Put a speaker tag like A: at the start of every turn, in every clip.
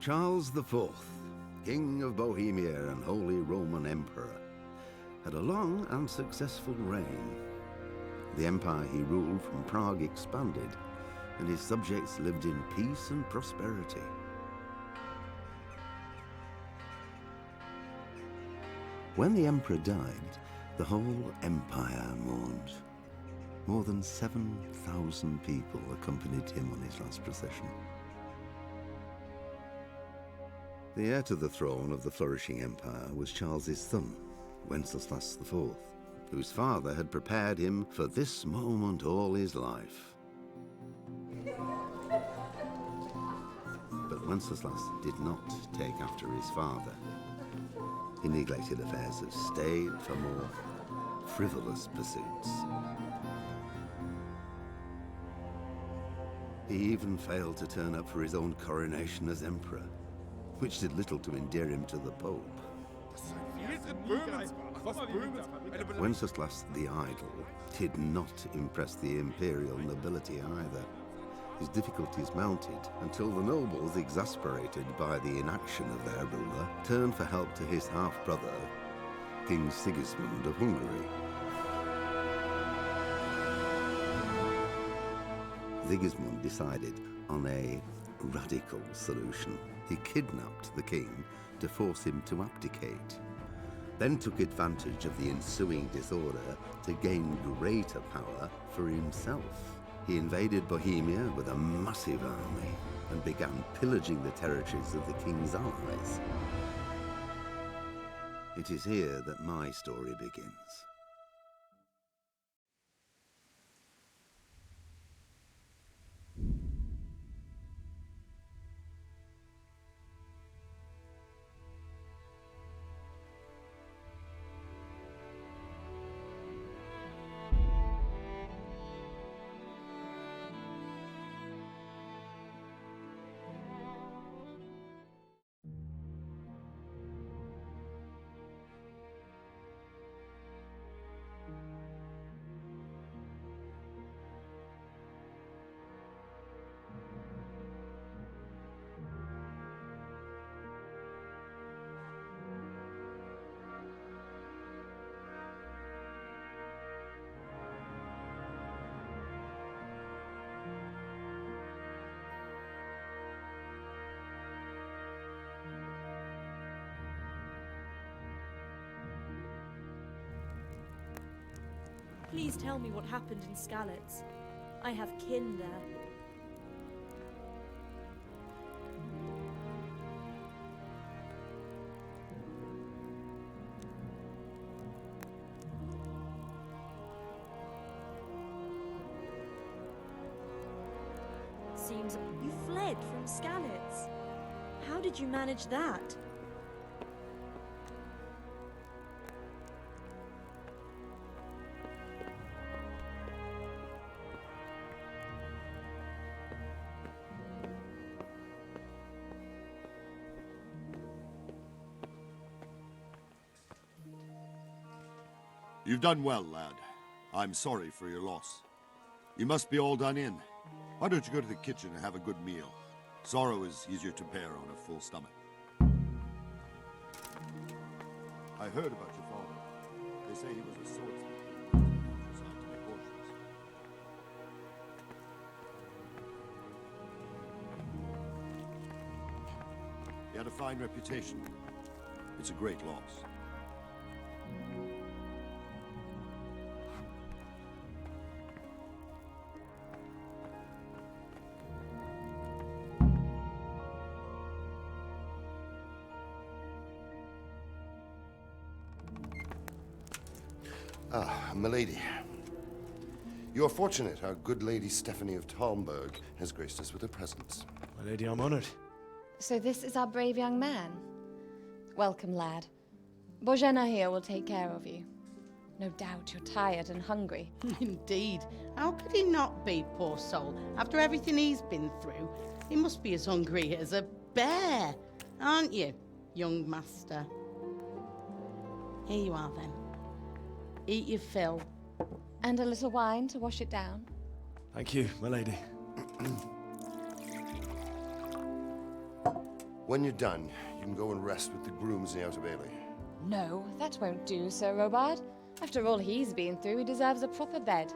A: Charles IV, King of Bohemia and Holy Roman Emperor, had a long and successful reign. The empire he ruled from Prague expanded, and his subjects lived in peace and prosperity. When the emperor died, the whole empire mourned. More than 7,000 people accompanied him on his last procession. The heir to the throne of the flourishing empire was Charles's son, Wenceslas IV, whose father had prepared him for this moment all his life. But Wenceslas did not take after his father. He neglected affairs of state for more frivolous pursuits. He even failed to turn up for his own coronation as emperor, which did little to endear him to the Pope. Wenceslas the Idle did not impress the imperial nobility either. His difficulties mounted until the nobles, exasperated by the inaction of their ruler, turned for help to his half-brother, King Sigismund of Hungary. Sigismund decided on a radical solution. He kidnapped the king to force him to abdicate, then took advantage of the ensuing disorder to gain greater power for himself. He invaded Bohemia with a massive army and began pillaging the territories of the king's allies. It is here that my story begins.
B: Please tell me what happened in Skalitz. I have kin there. Seems you fled from Skalitz. How did you manage that?
C: You've done well, lad. I'm sorry for your loss. You must be all done in. Why don't you go to the kitchen and have a good meal? Sorrow is easier to bear on a full stomach. I heard about your father. They say he was a swordsman. Designed to make horses. He had a fine reputation. It's a great loss.
D: Ah, milady. You are fortunate our good lady Stephanie of Talmberg has graced us with her presence.
E: My lady, I'm honored.
F: So this is our brave young man. Welcome, lad. Bozhena here will take care of you. No doubt you're tired and hungry.
G: Indeed. How could he not be, poor soul? After everything he's been through, he must be as hungry as a bear, aren't you, young master? Here you are, then. Eat your fill.
F: And a little wine to wash it down.
E: Thank you, my lady.
D: When you're done, you can go and rest with the grooms in the Outer Bailey.
F: No, that won't do, Sir Robard. After all he's been through, he deserves a proper bed.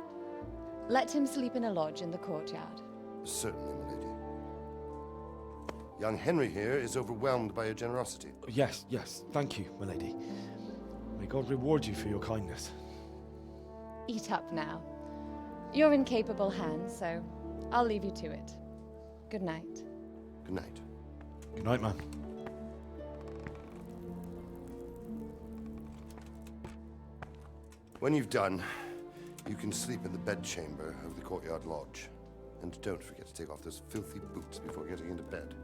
F: Let him sleep in a lodge in the courtyard.
D: Certainly, my lady. Young Henry here is overwhelmed by your generosity.
E: Yes, thank you, my lady. May God reward you for your kindness.
F: Eat up now. You're in capable hands, so I'll leave you to it. Good night.
D: Good night.
E: Good night, man.
D: When you've done, you can sleep in the bedchamber of the courtyard lodge. And don't forget to take off those filthy boots before getting into bed.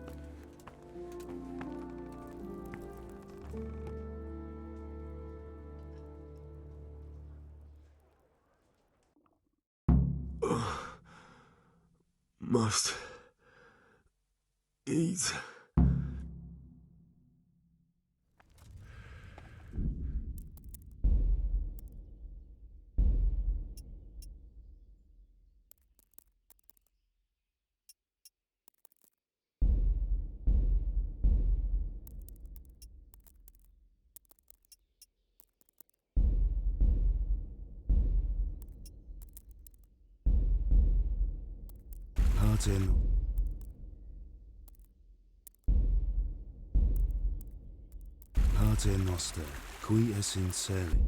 H: Must eat.
I: Pater noster, qui es in celi.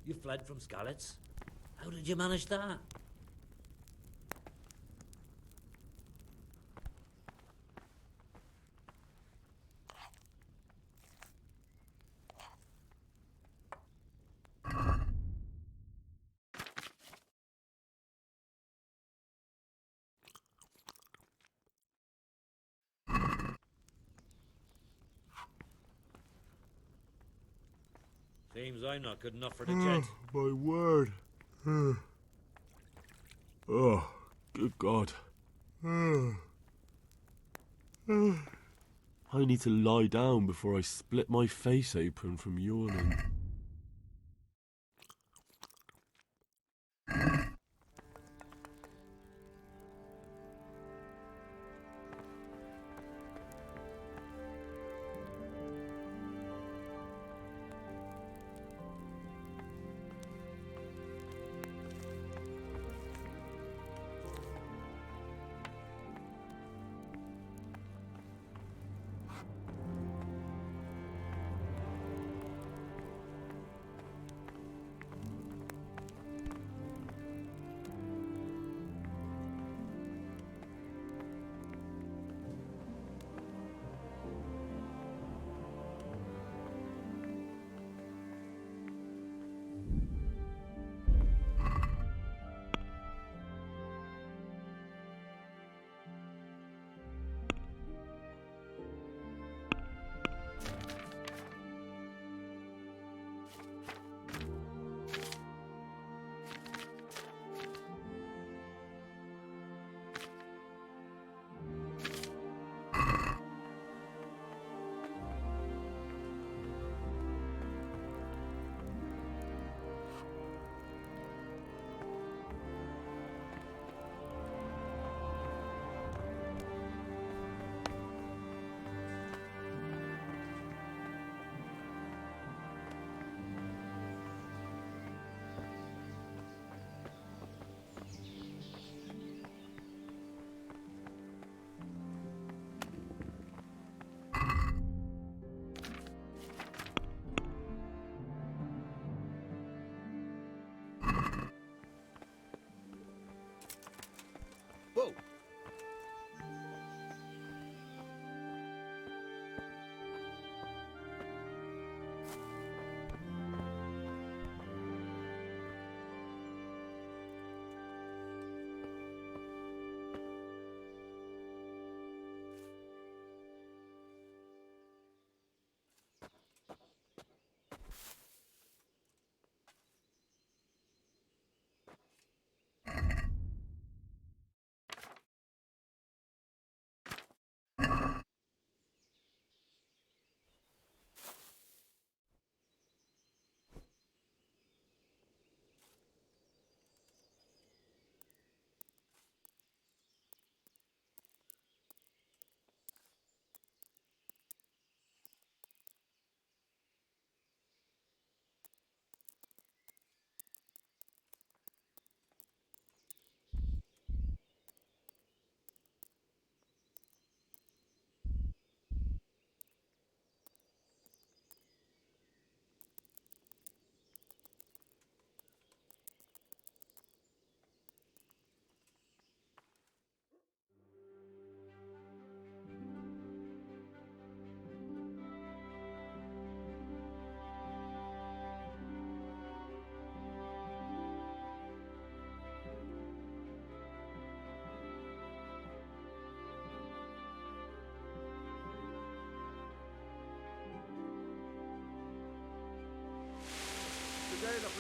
J: You fled from Skalitz? How did you manage that? Seems I'm not good enough for the jet.
H: My word. Oh, good God. I need to lie down before I split my face open from yawning.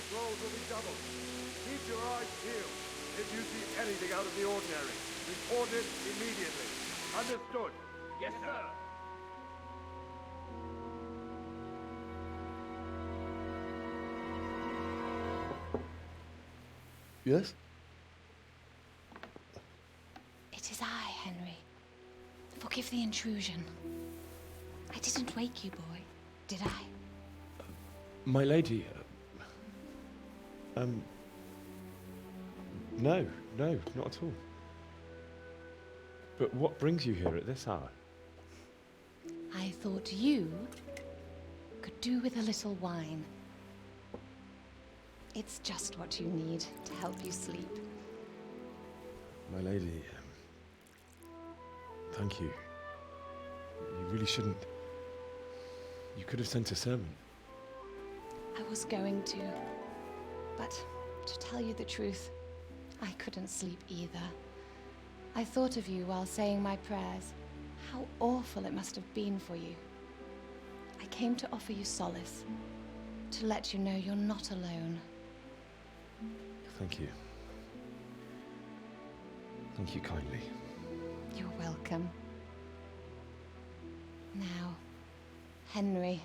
K: patrols will be doubled. Keep your eyes peeled. If you see anything out of the ordinary, report it immediately. Understood? Yes, sir.
E: Yes?
F: It is I, Henry. Forgive the intrusion. I didn't wake you, boy, did I?
E: My lady, no, not at all. But what brings you here at this hour?
F: I thought you could do with a little wine. It's just what you need to help you sleep.
E: My lady, thank you. You really shouldn't. You could have sent a servant.
F: I was going to, but to tell you the truth, I couldn't sleep either. I thought of you while saying my prayers. How awful it must have been for you. I came to offer you solace, to let you know you're not alone.
E: Thank you. Thank you kindly.
F: You're welcome. Now, Henry,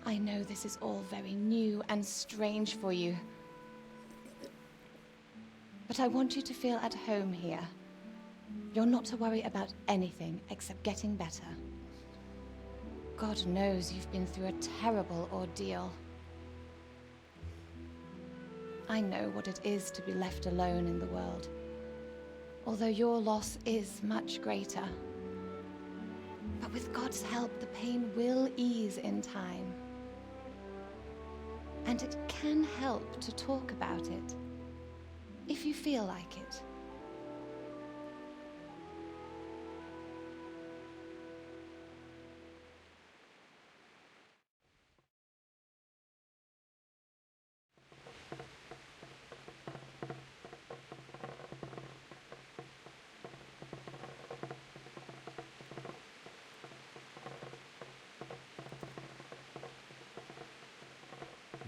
F: I know this is all very new and strange for you, but I want you to feel at home here. You're not to worry about anything except getting better. God knows you've been through a terrible ordeal. I know what it is to be left alone in the world, although your loss is much greater. But with God's help, the pain will ease in time. And it can help to talk about it, if you feel like it.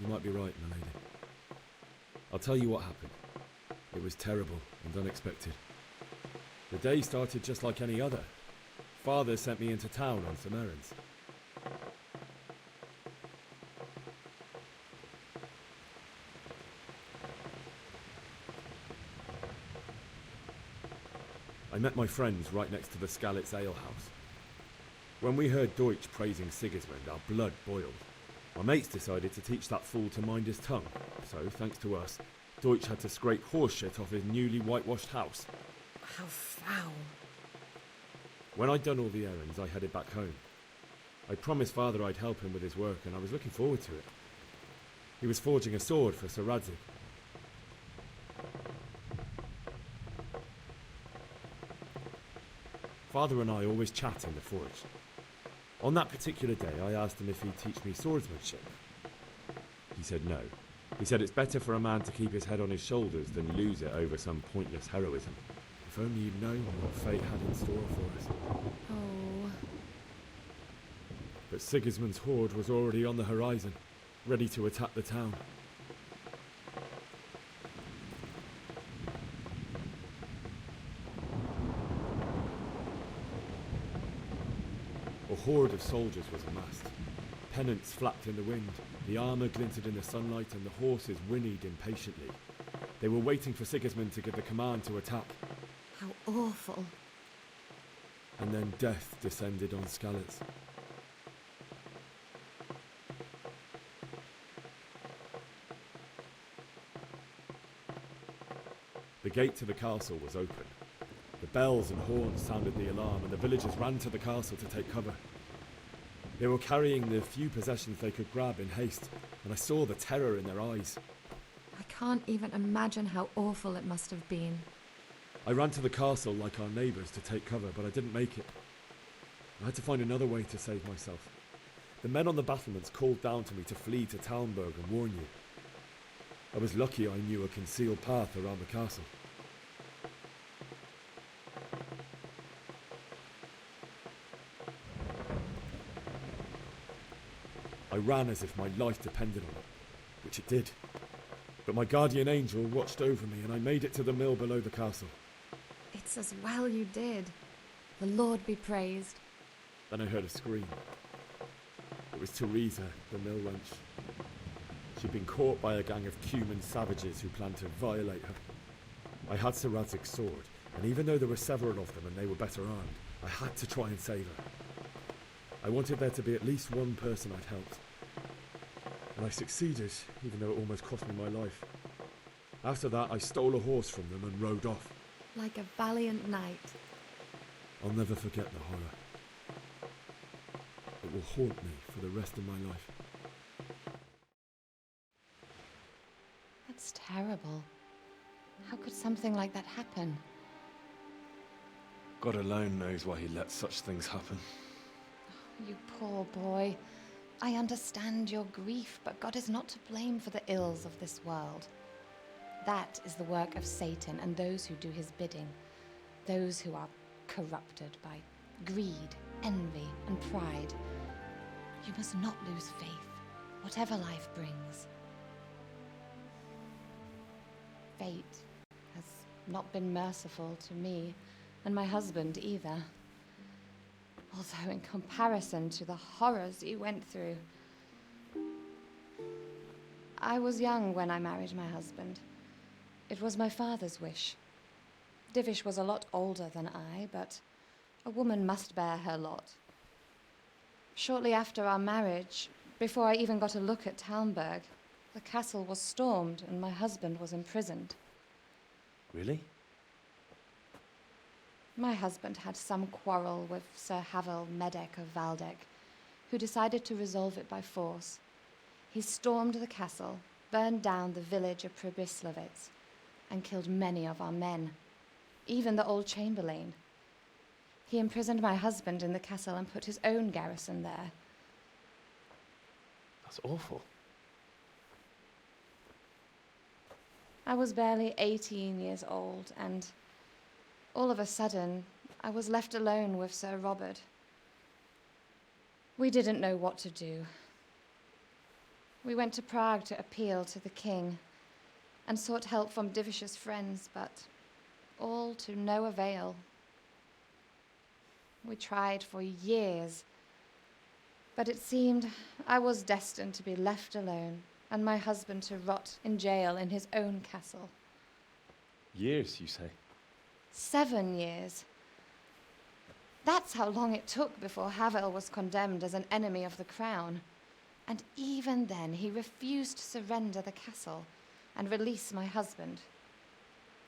H: You might be right, my lady. I'll tell you what happened. It was terrible and unexpected. The day started just like any other. Father sent me into town on some errands. I met my friends right next to the Skalitz ale house. When we heard Deutsch praising Sigismund, our blood boiled. My mates decided to teach that fool to mind his tongue, so, thanks to us, Deutsch had to scrape horse shit off his newly whitewashed house.
B: How foul.
H: When I'd done all the errands, I headed back home. I promised Father I'd help him with his work, and I was looking forward to it. He was forging a sword for Sir Radzig. Father and I always chat in the forge. On that particular day, I asked him if he'd teach me swordsmanship. He said no. He said it's better for a man to keep his head on his shoulders than lose it over some pointless heroism. If only you'd known what fate had in store for us.
F: Oh.
H: But Sigismund's horde was already on the horizon, ready to attack the town. A horde of soldiers was amassed. Pennants flapped in the wind, the armour glinted in the sunlight, and the horses whinnied impatiently. They were waiting for Sigismund to give the command to attack.
B: How awful.
H: And then death descended on Skalitz. The gate to the castle was open. The bells and horns sounded the alarm, and the villagers ran to the castle to take cover. They were carrying the few possessions they could grab in haste, and I saw the terror in their eyes.
L: I can't even imagine how awful it must have been.
H: I ran to the castle like our neighbours to take cover, but I didn't make it. I had to find another way to save myself. The men on the battlements called down to me to flee to Talmberg and warn you. I was lucky I knew a concealed path around the castle. I ran as if my life depended on it. With which it did. But my guardian angel watched over me, and I made it to the mill below the castle.
L: It's as well you did. The Lord be praised.
H: Then I heard a scream. It was Teresa, the mill wench. She'd been caught by a gang of Cuman savages who planned to violate her. I had Sir Radzig's sword, and even though there were several of them and they were better armed, I had to try and save her. I wanted there to be at least one person I'd helped. And I succeeded, even though it almost cost me my life. After that, I stole a horse from them and rode off.
L: Like a valiant knight.
H: I'll never forget the horror. It will haunt me for the rest of my life.
F: That's terrible. How could something like that happen?
E: God alone knows why he lets such things happen.
F: You poor boy. I understand your grief, but God is not to blame for the ills of this world. That is the work of Satan and those who do his bidding. Those who are corrupted by greed, envy, and pride. You must not lose faith, whatever life brings. Fate has not been merciful to me, and my husband either. Although in comparison to the horrors you went through. I was young when I married my husband. It was my father's wish. Divish was a lot older than I, but a woman must bear her lot. Shortly after our marriage, before I even got a look at Talmberg, the castle was stormed and my husband was imprisoned.
E: Really?
F: My husband had some quarrel with Sir Havel Medek of Valdek, who decided to resolve it by force. He stormed the castle, burned down the village of Pribyslavitz, and killed many of our men, even the old chamberlain. He imprisoned my husband in the castle and put his own garrison there.
E: That's awful.
F: I was barely 18 years old, and all of a sudden, I was left alone with Sir Robert. We didn't know what to do. We went to Prague to appeal to the king and sought help from Divish's friends, but all to no avail. We tried for years, but it seemed I was destined to be left alone and my husband to rot in jail in his own castle.
E: Years, you say?
F: 7 years. That's how long it took before Havel was condemned as an enemy of the crown. And even then, he refused to surrender the castle and release my husband.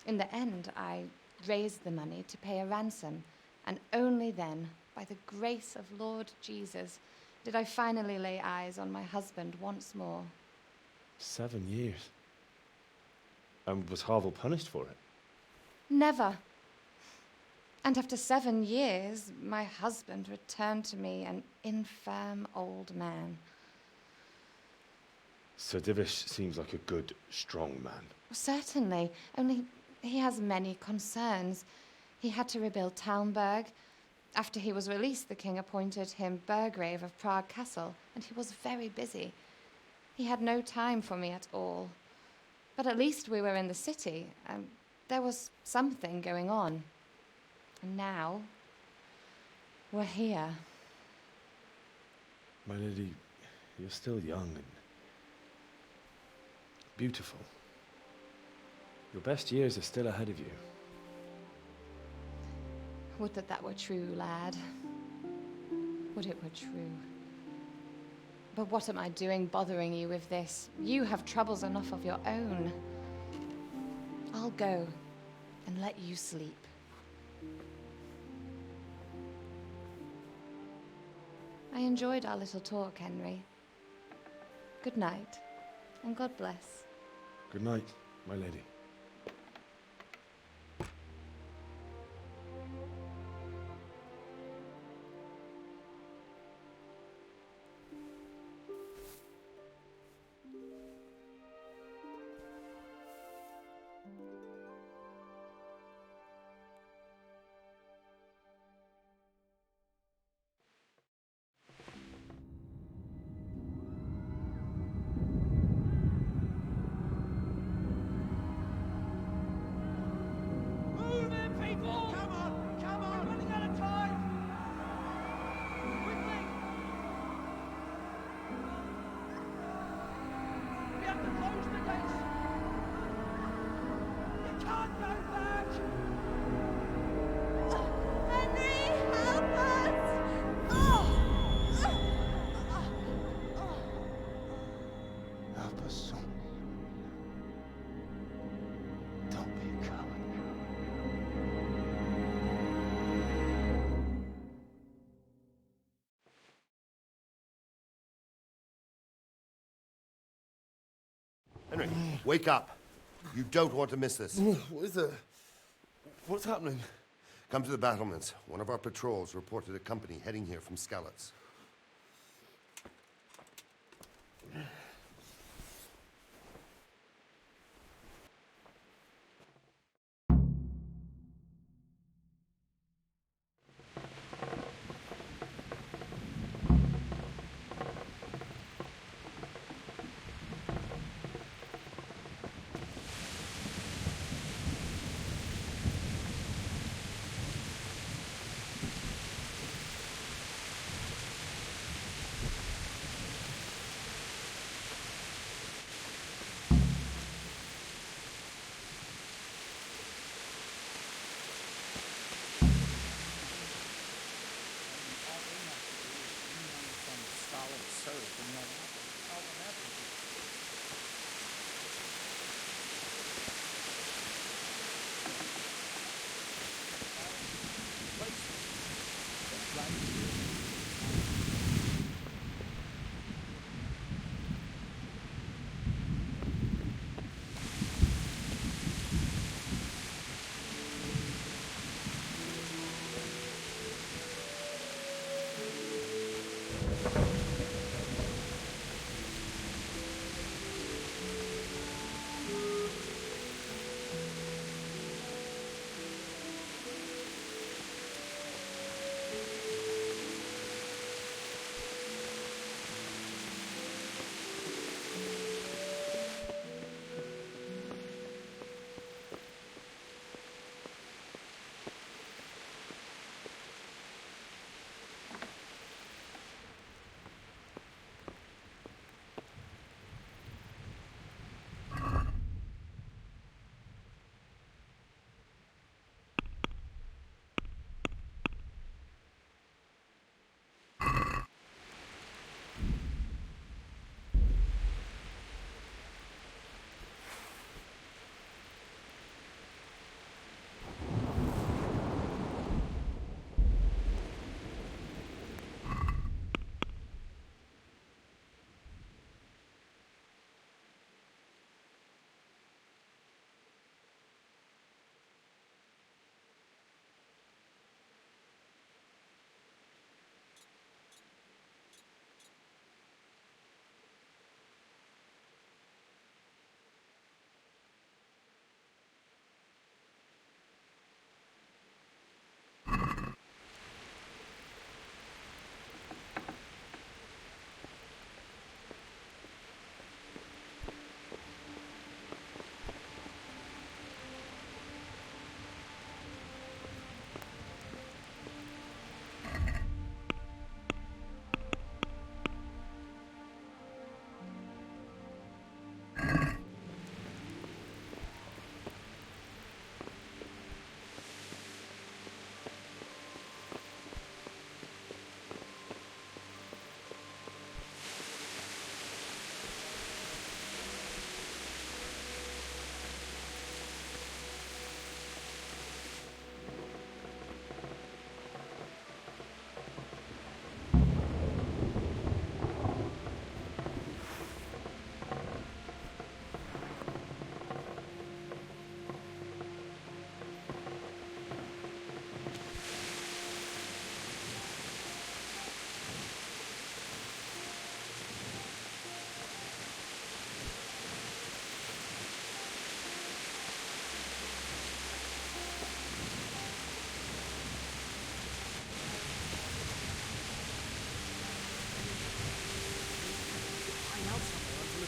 F: In the end, I raised the money to pay a ransom, and only then, by the grace of Lord Jesus, did I finally lay eyes on my husband once more.
E: 7 years? And was Havel punished for it?
F: Never. And after 7 years, my husband returned to me an infirm old man.
E: Sir Divish seems like a good, strong man.
F: Certainly, only he has many concerns. He had to rebuild Talmberg. After he was released, the king appointed him Burgrave of Prague Castle, and he was very busy. He had no time for me at all. But at least we were in the city, and there was something going on. And now, we're here.
E: My lady, you're still young and beautiful. Your best years are still ahead of you.
F: Would that that were true, lad. Would it were true. But what am I doing bothering you with this? You have troubles enough of your own. I'll go and let you sleep. I enjoyed our little talk, Henry. Good night, and God bless.
E: Good night, my lady.
D: Wake up. You don't want to miss this.
E: What is it? What's happening?
D: Come to the battlements. One of our patrols reported a company heading here from Skalitz.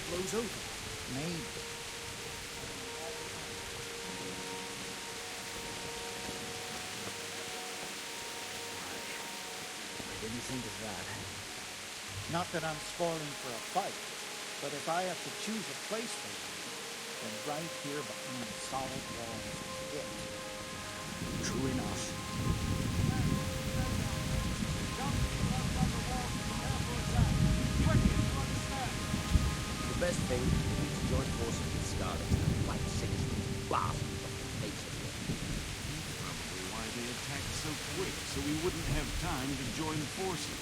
M: Blows over.
N: Maybe.
M: I didn't think of that.
N: Not that I'm spoiling for a fight, but if I have to choose a place for you, then right here behind the solid walls is it.
M: True enough. The best thing would be to join forces with Scarlet and fight Sigismund, blast him off the face of the earth.
I: Probably why they attacked so quick, so we wouldn't have time to join forces.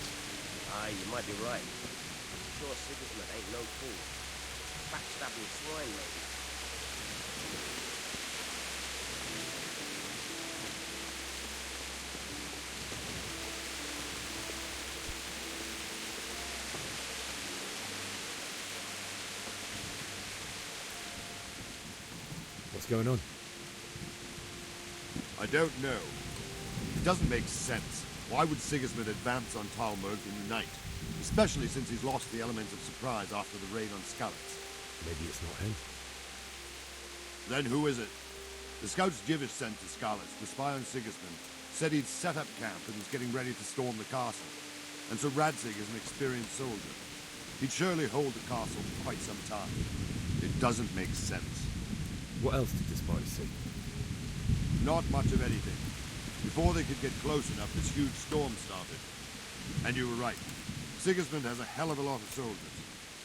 M: Aye, you might be right. I'm sure Sigismund ain't no fool. Backstabbing swine, maybe.
H: What's going on?
C: I don't know. It doesn't make sense. Why would Sigismund advance on Talmberg in the night? Especially since he's lost the element of surprise after the raid on Skalitz.
H: Maybe it's not him.
C: Then who is it? The scouts Jivish sent to Skalitz to spy on Sigismund said he'd set up camp and was getting ready to storm the castle. And so Radzig is an experienced soldier. He'd surely hold the castle for quite some time. It doesn't make sense.
H: What else did the spies see?
C: Not much of anything. Before they could get close enough, this huge storm started. And you were right. Sigismund has a hell of a lot of soldiers,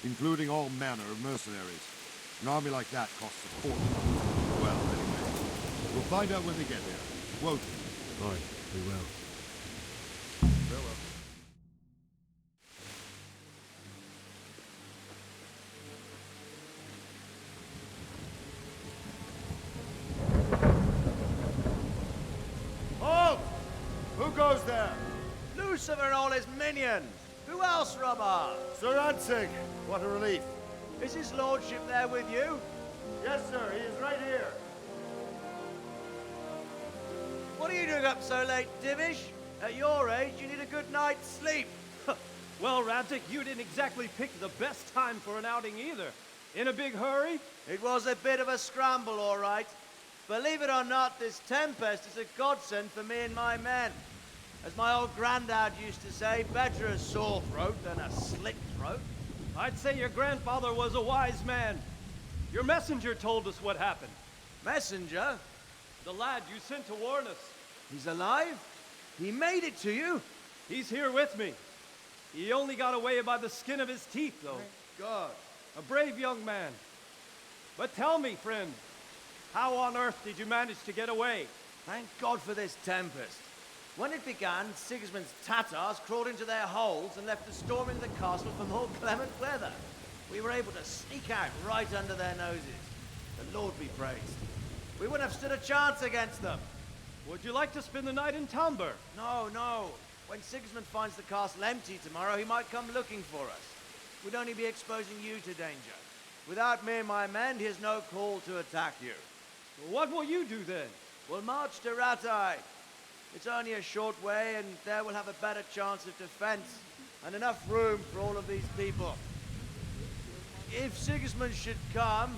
C: including all manner of mercenaries. An army like that costs a fortune. Well, anyway, we'll find out when they get there, won't we?
H: Aye, we will.
C: Farewell.
K: Halt! Who goes there?
O: Lucifer and all his minions. Who else, Robber?
K: Sir Ansig. What a relief.
O: Is his lordship there with you?
K: Yes, sir. He is right here.
O: What are you doing up so late, Divish? At your age, you need a good night's sleep.
P: Well, Radzig, you didn't exactly pick the best time for an outing either. In a big hurry?
O: It was a bit of a scramble, all right. Believe it or not, this tempest is a godsend for me and my men. As my old granddad used to say, better a sore throat than a slit throat.
P: I'd say your grandfather was a wise man. Your messenger told us what happened.
O: Messenger?
P: The lad you sent to warn us.
O: He's alive? He made it to you?
P: He's here with me. He only got away by the skin of his teeth, though.
O: Thank God.
P: A brave young man. But tell me, friend, how on earth did you manage to get away?
O: Thank God for this tempest. When it began, Sigismund's Tatars crawled into their holes and left the storm into the castle for more clement weather. We were able to sneak out right under their noses. The Lord be praised. We wouldn't have stood a chance against them.
P: Would you like to spend the night in Talmberg?
O: No, no. When Sigismund finds the castle empty tomorrow, he might come looking for us. We'd only be exposing you to danger. Without me and my men, he has no call to attack you.
P: Well, what will you do then?
O: We'll march to Ratai. It's only a short way, and there we'll have a better chance of defense and enough room for all of these people. If Sigismund should come,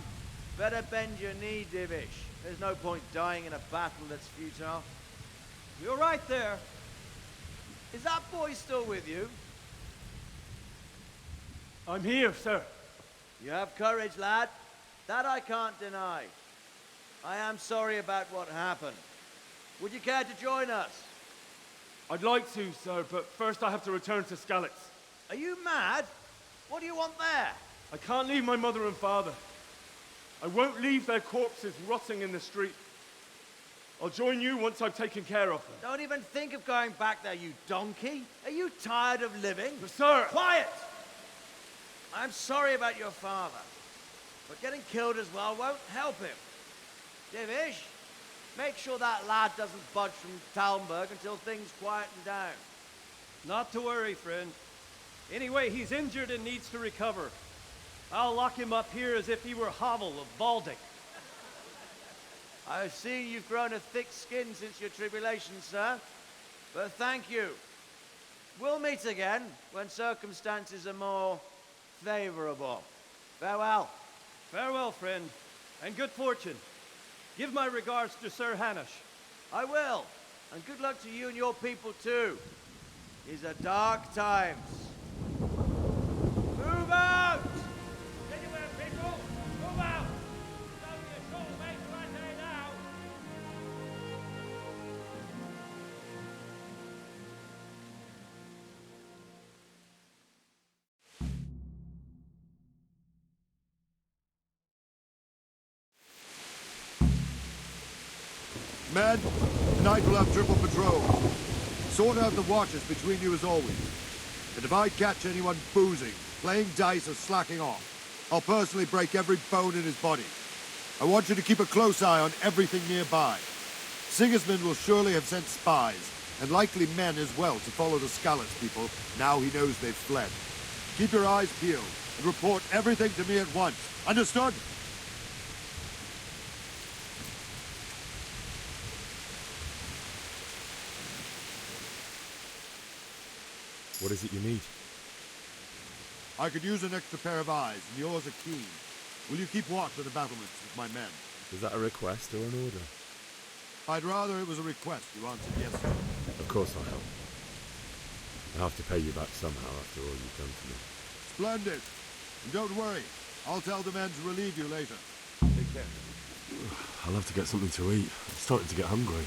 O: better bend your knee, Divish. There's no point dying in a battle that's futile.
P: You're right there.
O: Is that boy still with you?
P: I'm here, sir.
O: You have courage, lad. That I can't deny. I am sorry about what happened. Would you care to join us?
P: I'd like to, sir, but first I have to return to Skalitz.
O: Are you mad? What do you want there?
P: I can't leave my mother and father. I won't leave their corpses rotting in the street. I'll join you once I've taken care of them.
O: Don't even think of going back there, you donkey. Are you tired of living?
P: But sir!
O: Quiet! I'm sorry about your father, but getting killed as well won't help him. Divish, make sure that lad doesn't budge from Talmberg until things quieten down.
P: Not to worry, friend. Anyway, he's injured and needs to recover. I'll lock him up here as if he were Havel of Baldic.
O: I've seen you've grown a thick skin since your tribulation, sir. But thank you. We'll meet again when circumstances are more favorable. Farewell.
P: Farewell, friend, and good fortune. Give my regards to Sir Hanush.
O: I will. And good luck to you and your people, too. These are dark times. Move out!
P: Anywhere, people! Move out! It's only a short way to Ratai now!
C: Men, tonight we'll have triple patrol. Sort out the watches between you as always. And if I catch anyone boozing, playing dice or slacking off, I'll personally break every bone in his body. I want you to keep a close eye on everything nearby. Sigismund will surely have sent spies, and likely men as well, to follow the Skalitz people now he knows they've fled. Keep your eyes peeled, and report everything to me at once. Understood?
H: What is it you need?
C: I could use an extra pair of eyes, and yours are keen. Will you keep watch of the battlements with my men?
H: Is that a request or an order?
C: I'd rather it was a request you answered yes to.
H: Of course I'll help. I have to pay you back somehow after all you've done for me.
C: Splendid! And don't worry, I'll tell the men to relieve you later. Take care.
E: I'll have to get something to eat. I'm starting to get hungry.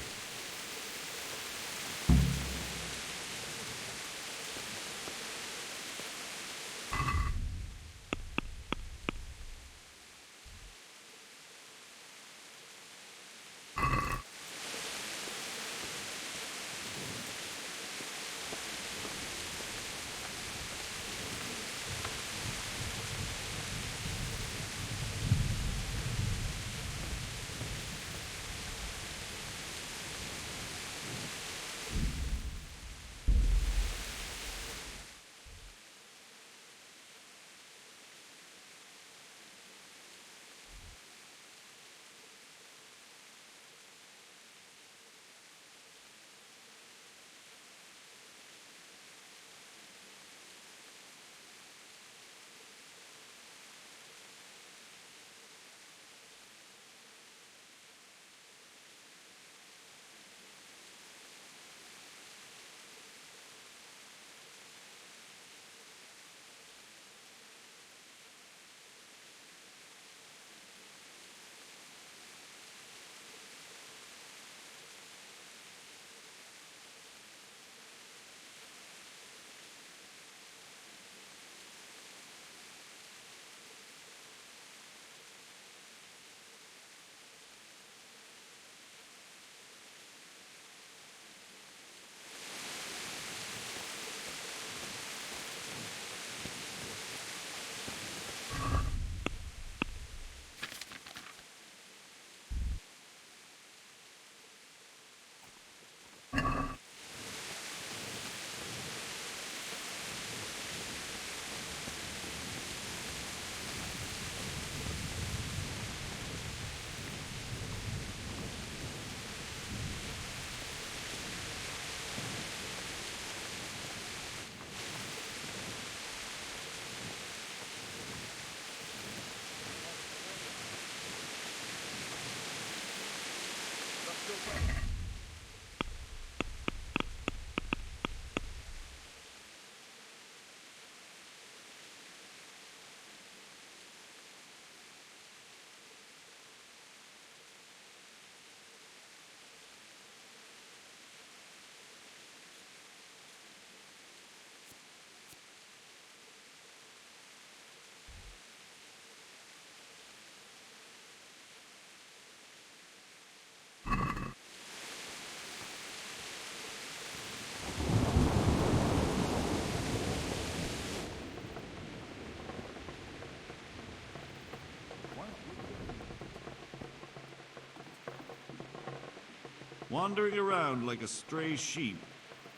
I: Wandering around like a stray sheep.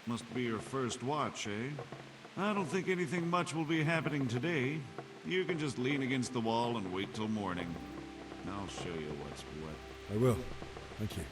I: Must be your first watch, eh? I don't think anything much will be happening today. You can just lean against the wall and wait till morning. I'll show you what's what.
E: I will. Thank you.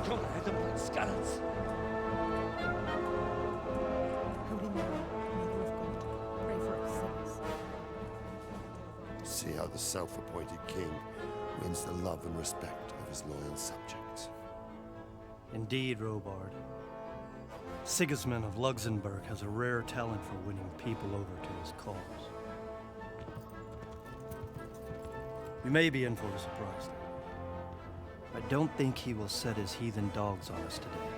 J: Don't let them put scallops.
B: Holy Mary, Mother of God, pray for us sinners.
D: See how the self-appointed king wins the love and respect of his loyal subjects.
P: Indeed, Robard. Sigismund of Luxembourg has a rare talent for winning people over to his cause. We may be in for a surprise, though. I don't think he will set his heathen dogs on us today.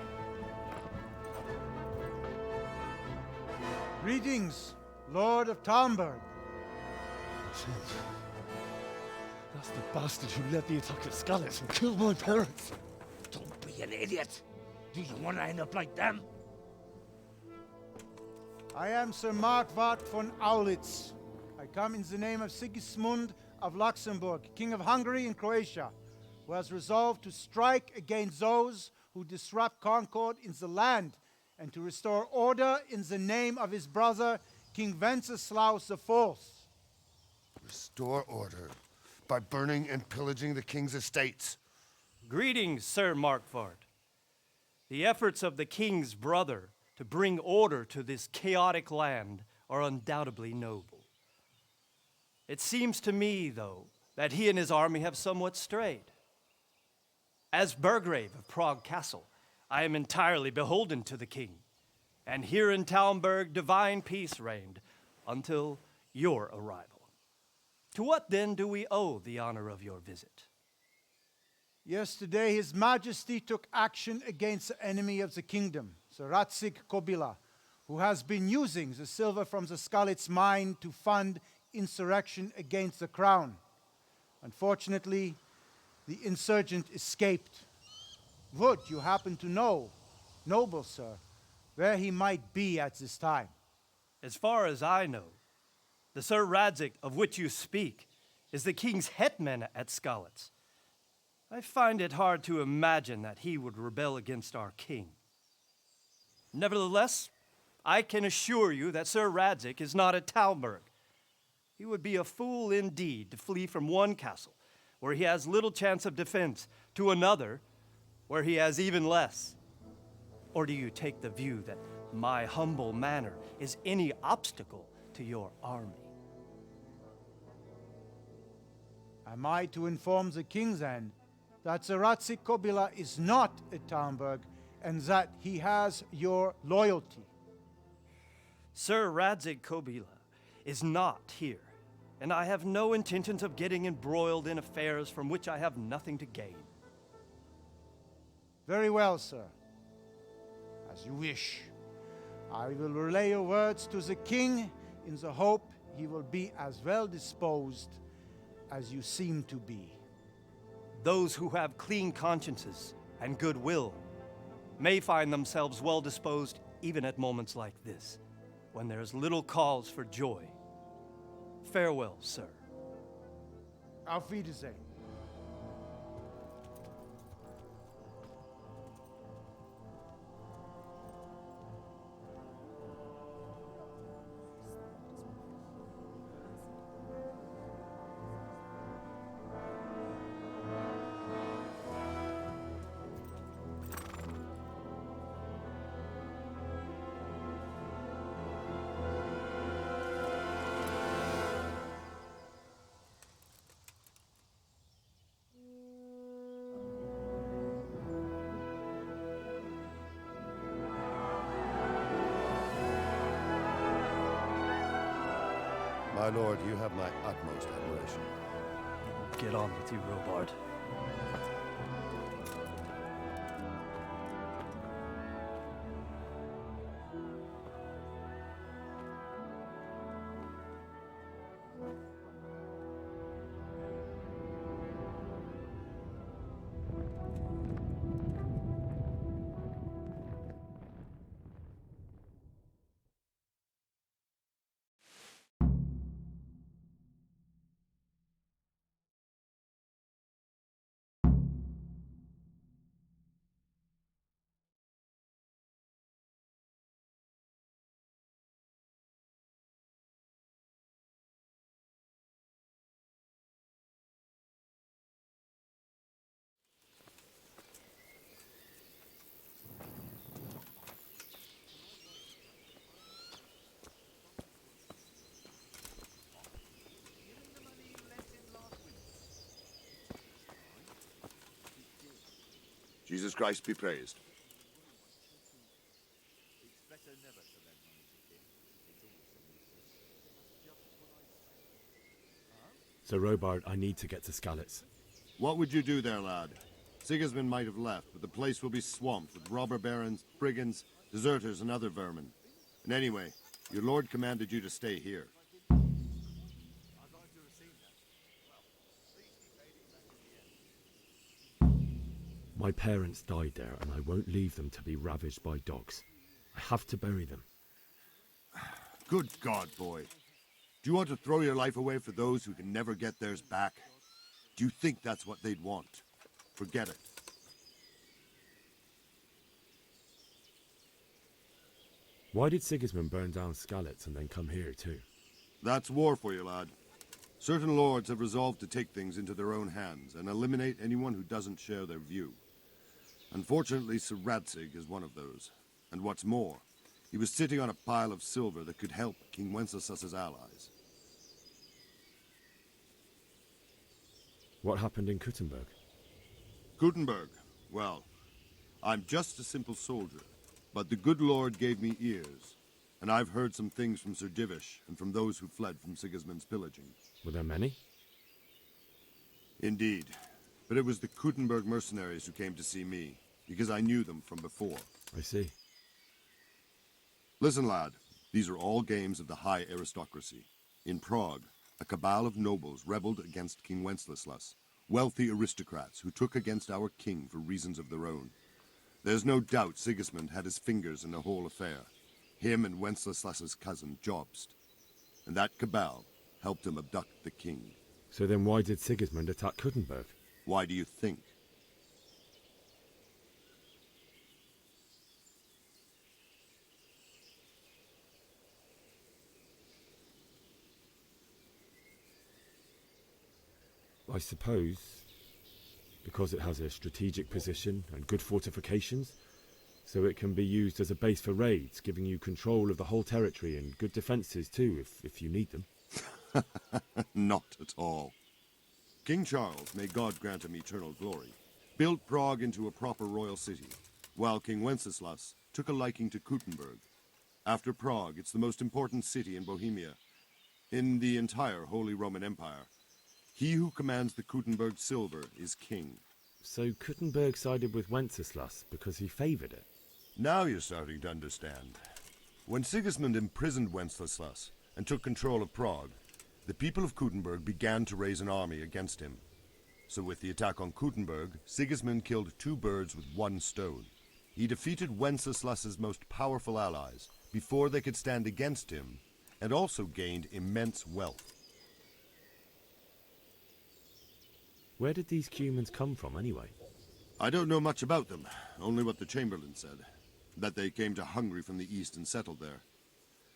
Q: Greetings, Lord of Talmberg.
E: That's the bastard who led the attack at Skalitz and killed my parents.
J: Don't be an idiot. Do you want to end up like them?
Q: I am Sir Markwart von Aulitz. I come in the name of Sigismund of Luxembourg, King of Hungary and Croatia, who has resolved to strike against those who disrupt concord in the land and to restore order in the name of his brother, King Wenceslas IV.
D: Restore order by burning and pillaging the king's estates.
P: Greetings, Sir Markwart. The efforts of the king's brother to bring order to this chaotic land are undoubtedly noble. It seems to me, though, that he and his army have somewhat strayed. As Burgrave of Prague Castle, I am entirely beholden to the king, and here in Talmberg divine peace reigned until your arrival. To what then do we owe the honor of your visit?
Q: Yesterday, His Majesty took action against the enemy of the kingdom, Sir Radzig Kobyla, who has been using the silver from the Skalitz mine to fund insurrection against the crown. Unfortunately, the insurgent escaped. Would you happen to know, noble sir, where he might be at this time?
P: As far as I know, the Sir Radzig of which you speak is the king's hetman at Skalitz. I find it hard to imagine that he would rebel against our king. Nevertheless, I can assure you that Sir Radzig is not at Talmberg. He would be a fool indeed to flee from one castle, where he has little chance of defense, to another, where he has even less. Or do you take the view that my humble manner is any obstacle to your army?
Q: Am I to inform the king then that Sir Radzig Kobyla is not at Talmberg and that he has your loyalty?
P: Sir Radzig Kobyla is not here, and I have no intentions of getting embroiled in affairs from which I have nothing to gain.
Q: Very well, sir. As you wish. I will relay your words to the king in the hope he will be as well disposed as you seem to be.
P: Those who have clean consciences and goodwill may find themselves well disposed even at moments like this, when there is little cause for joy. Farewell, sir.
Q: Auf Wiedersehen.
D: My lord, you have my utmost admiration.
P: Get on with you, Robard.
C: Jesus Christ be praised.
H: Sir Robard, I need to get to Skalitz.
C: What would you do there, lad? Sigismund might have left, but the place will be swamped with robber barons, brigands, deserters, and other vermin. And anyway, your lord commanded you to stay here.
H: My parents died there, and I won't leave them to be ravaged by dogs. I have to bury them.
C: Good God, boy. Do you want to throw your life away for those who can never get theirs back? Do you think that's what they'd want? Forget it.
H: Why did Sigismund burn down Skalitz and then come here too?
C: That's war for you, lad. Certain lords have resolved to take things into their own hands and eliminate anyone who doesn't share their view. Unfortunately, Sir Radzig is one of those. And what's more, he was sitting on a pile of silver that could help King Wenceslas' allies.
H: What happened in Kuttenberg?
C: Kuttenberg? Well, I'm just a simple soldier, but the good Lord gave me ears, and I've heard some things from Sir Divish and from those who fled from Sigismund's pillaging.
H: Were there many?
C: Indeed, but it was the Kuttenberg mercenaries who came to see me, because I knew them from before.
H: I see.
C: Listen, lad, these are all games of the high aristocracy. In Prague, a cabal of nobles rebelled against King Wenceslas, wealthy aristocrats who took against our king for reasons of their own. There's no doubt Sigismund had his fingers in the whole affair. Him and Wenceslas's cousin, Jobst. And that cabal helped him abduct the king.
H: So then why did Sigismund attack Kuttenberg?
C: Why do you think?
H: I suppose because it has a strategic position and good fortifications, so it can be used as a base for raids, giving you control of the whole territory and good defences too, if you need them.
C: Not at all. King Charles, may God grant him eternal glory, built Prague into a proper royal city, while King Wenceslas took a liking to Kuttenberg. After Prague, it's the most important city in Bohemia, in the entire Holy Roman Empire. He who commands the Kuttenberg silver is king.
H: So Kuttenberg sided with Wenceslas because he favoured it?
C: Now you're starting to understand. When Sigismund imprisoned Wenceslas and took control of Prague, the people of Kuttenberg began to raise an army against him. So with the attack on Kuttenberg, Sigismund killed two birds with one stone. He defeated Wenceslas's most powerful allies before they could stand against him, and also gained immense wealth.
H: Where did these Cumans come from anyway?
C: I don't know much about them, only what the Chamberlain said. That they came to Hungary from the east and settled there.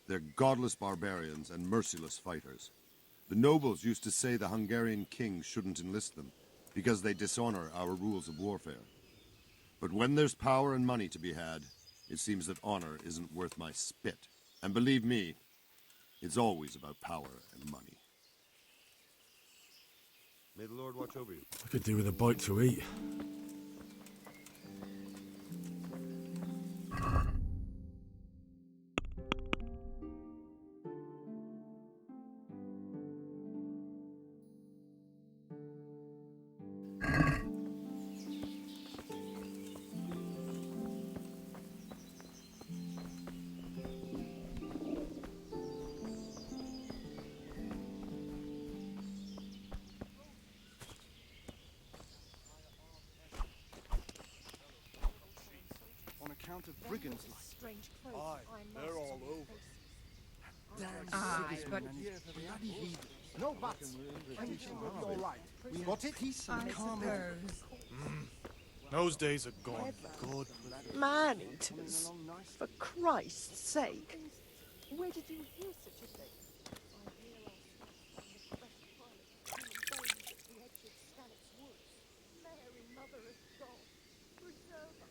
C: They're godless barbarians and merciless fighters. The nobles used to say the Hungarian king shouldn't enlist them, because they dishonor our rules of warfare. But when there's power and money to be had, it seems that honor isn't worth my spit. And believe me, it's always about power and money. May the Lord watch over you.
H: I could do with a bite to eat.
R: Of brigands like aye, they're all over.
N: Aye, but no buts. Everything will be all right. We got it. Peace and calm.
R: Those days are gone. God.
S: Man-eaters, for Christ's sake.
B: Where did you hear such a thing? I hear our son from the fresh pile of human bones at the edge of Skalitz Woods. Mary, Mother of God, preserve us.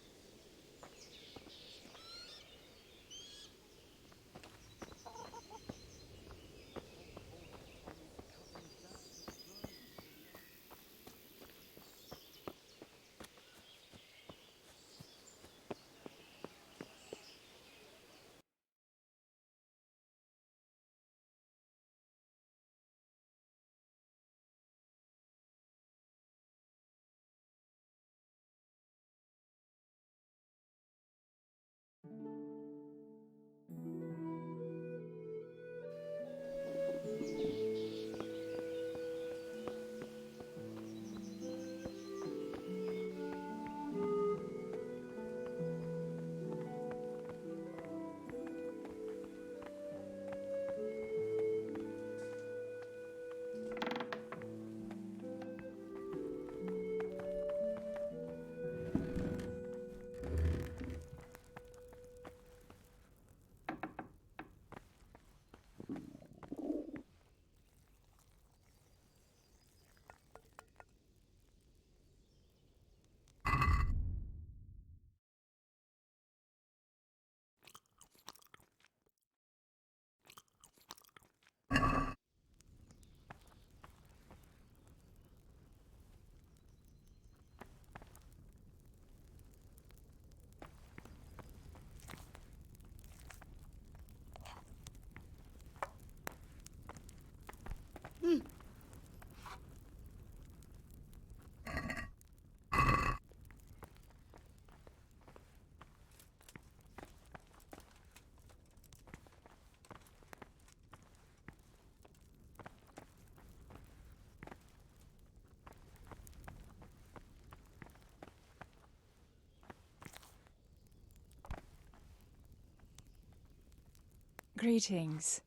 T: Greetings.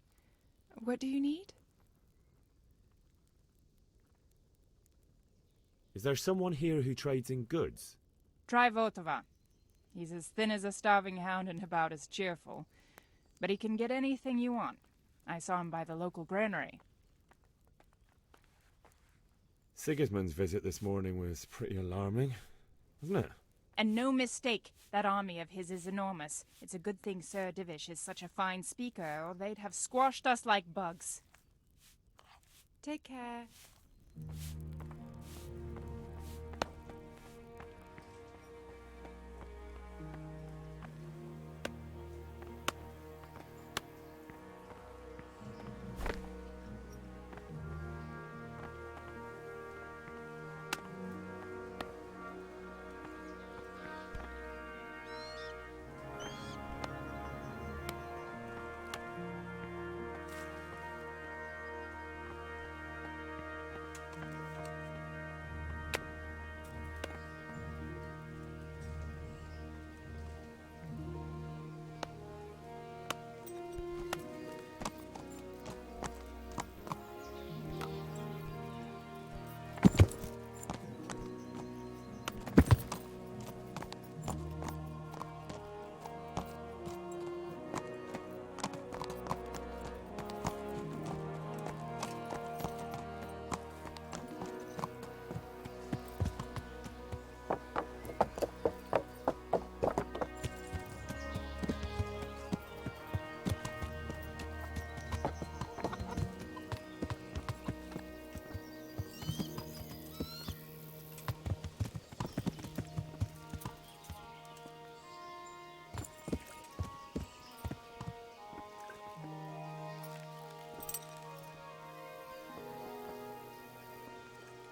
T: What do you need?
H: Is there someone here who trades in goods?
T: Try Votova. He's as thin as a starving hound and about as cheerful. But he can get anything you want. I saw him by the local granary.
H: Sigismund's visit this morning was pretty alarming, wasn't it?
T: And no mistake, that army of his is enormous. It's a good thing Sir Divish is such a fine speaker, or they'd have squashed us like bugs. Take care.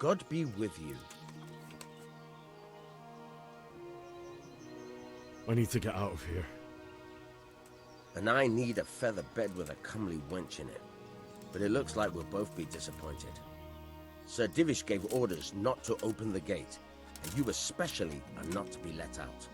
M: God be with you.
H: I need to get out of here.
M: And I need a feather bed with a comely wench in it. But it looks like we'll both be disappointed. Sir Divish gave orders not to open the gate, and you especially are not to be let out.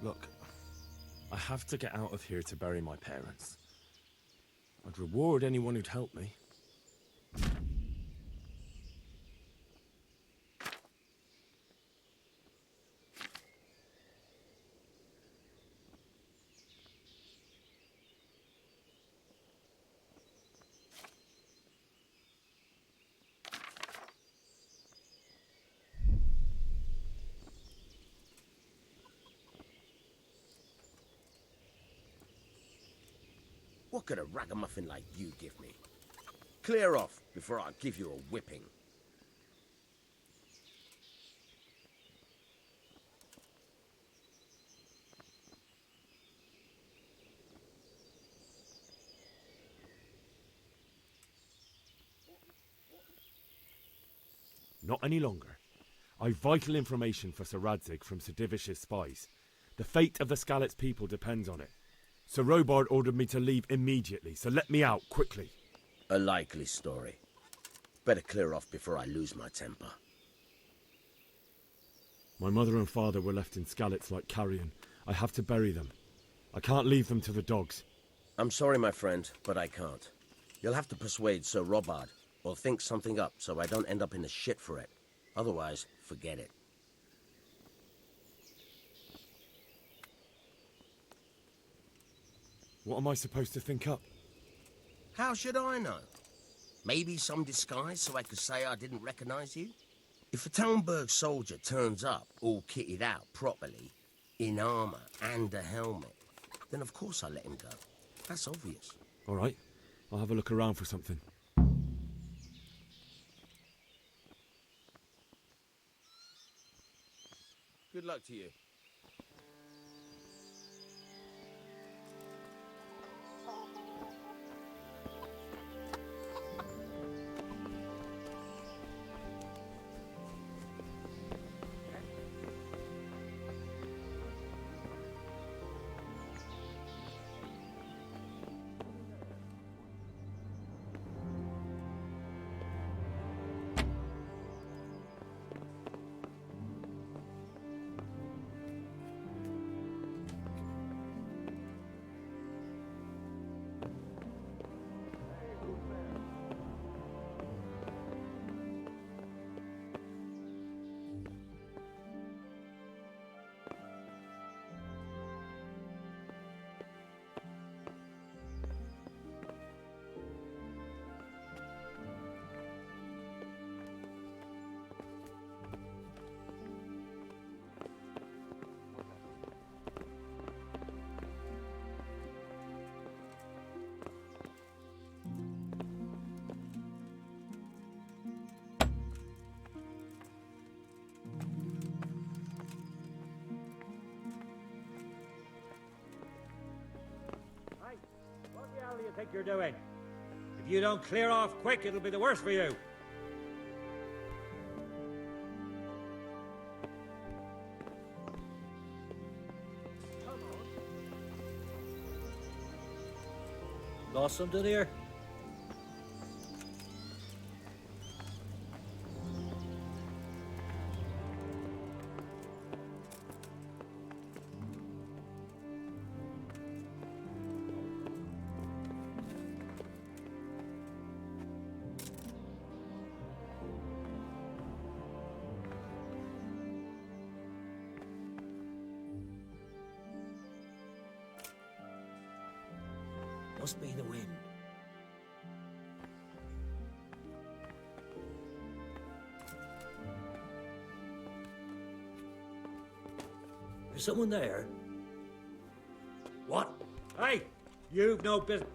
H: Look, I have to get out of here to bury my parents. I'd reward anyone who'd help me.
M: What could a ragamuffin like you give me? Clear off before I give you a whipping.
H: Not any longer. I've vital information for Sir Radzig from Sir Divish's spies. The fate of the Skalitz people depends on it. Sir Robard ordered me to leave immediately, so let me out, quickly.
M: A likely story. Better clear off before I lose my temper.
H: My mother and father were left in Skalitz like carrion. I have to bury them. I can't leave them to the dogs.
M: I'm sorry, my friend, but I can't. You'll have to persuade Sir Robard, or think something up so I don't end up in the shit for it. Otherwise, forget it.
H: What am I supposed to think up?
M: How should I know? Maybe some disguise so I could say I didn't recognize you? If a Talmberg soldier turns up all kitted out properly, in armor and a helmet, then of course I let him go. That's obvious.
H: All right, I'll have a look around for something.
M: Good luck to you.
J: think you're doing? If you don't clear off quick, it'll be the worse for you. Lost something here? Must be the wind. Is someone there? What? Hey! You've no business.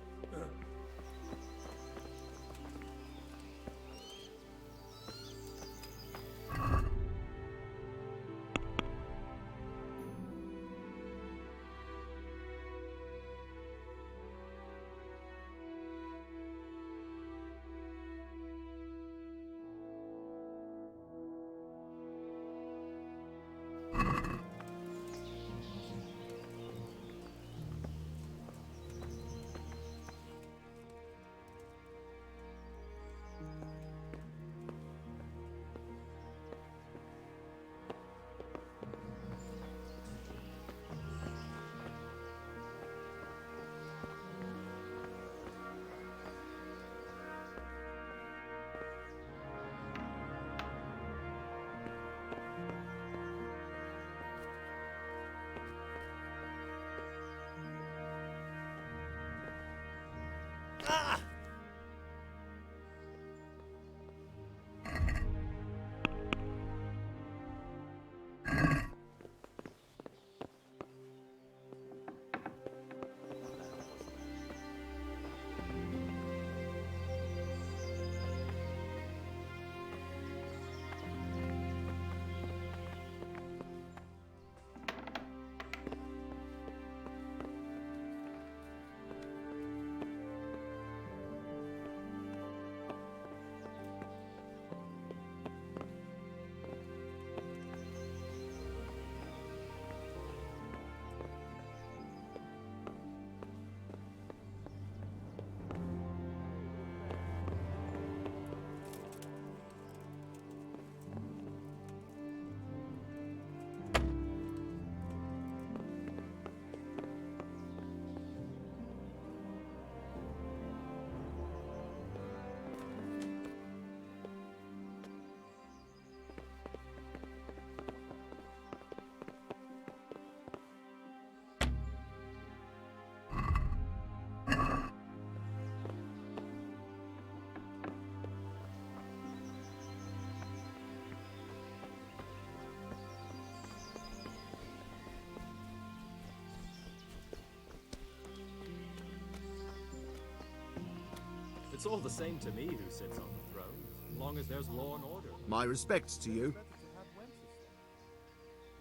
U: It's all the same to me who sits on the throne, as long as there's law and order.
V: My respects to you.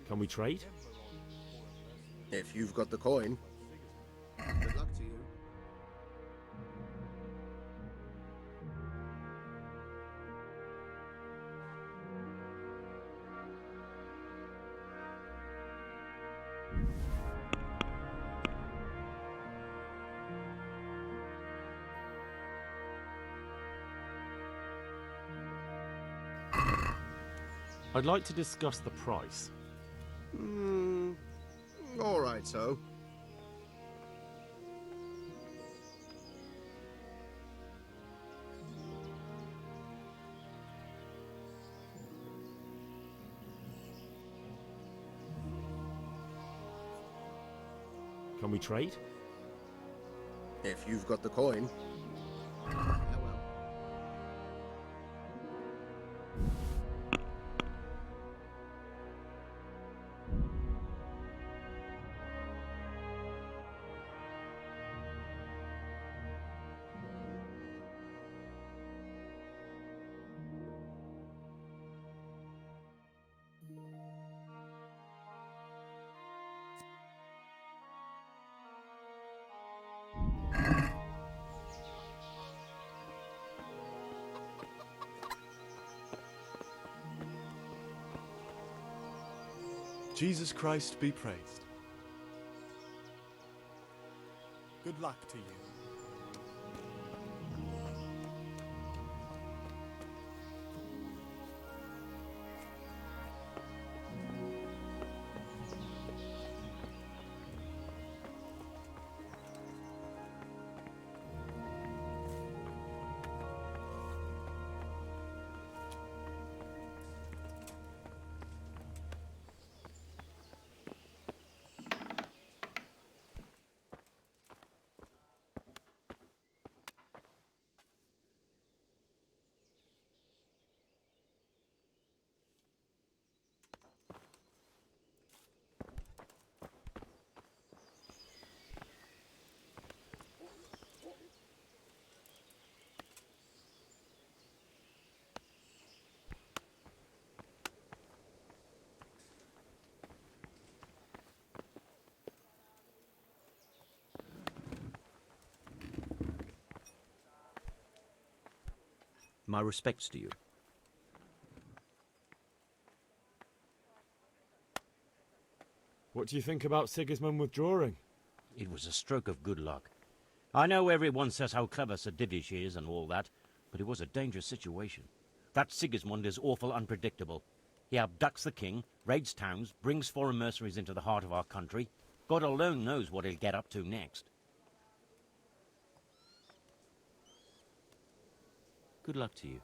H: Can we trade?
V: If you've got the coin. Good luck to you.
H: I'd like to discuss the price.
V: All right, so.
H: Can we trade?
V: If you've got the coin.
R: Jesus Christ be praised. Good luck to you.
J: My respects to you.
H: What do you think about Sigismund withdrawing?
J: It was a stroke of good luck. I know everyone says how clever Sir Divish is and all that, but it was a dangerous situation. That Sigismund is awful unpredictable. He abducts the king, raids towns, brings foreign mercenaries into the heart of our country. God alone knows what he'll get up to next. Good luck to you.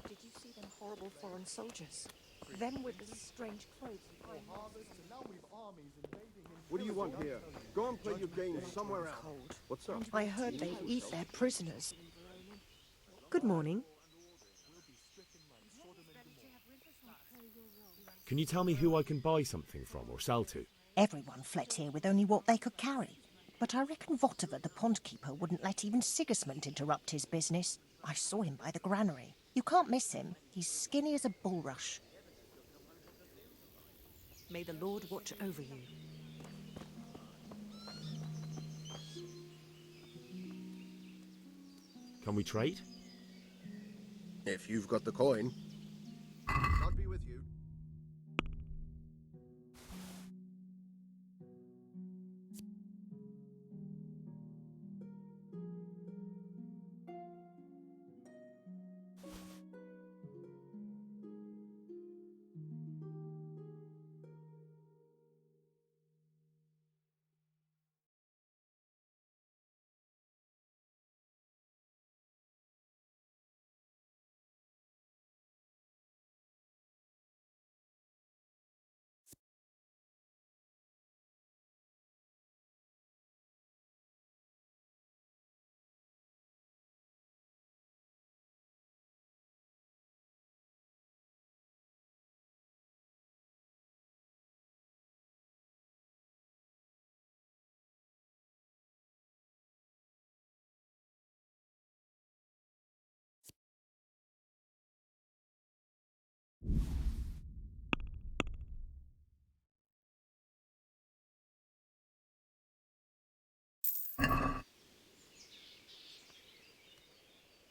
S: Did you see them horrible foreign soldiers? Them with the strange clothes and
K: What do you want here? Go and play your game somewhere else. What's up?
S: I heard they eat their prisoners. Good morning.
H: Can you tell me who I can buy something from or sell to?
A: Everyone fled here with only what they could carry. But I reckon Votiver, the pond-keeper, wouldn't let even Sigismund interrupt his business. I saw him by the granary. You can't miss him. He's skinny as a bulrush.
S: May the Lord watch over you.
H: Can we trade?
V: If you've got the coin.
K: God be with you.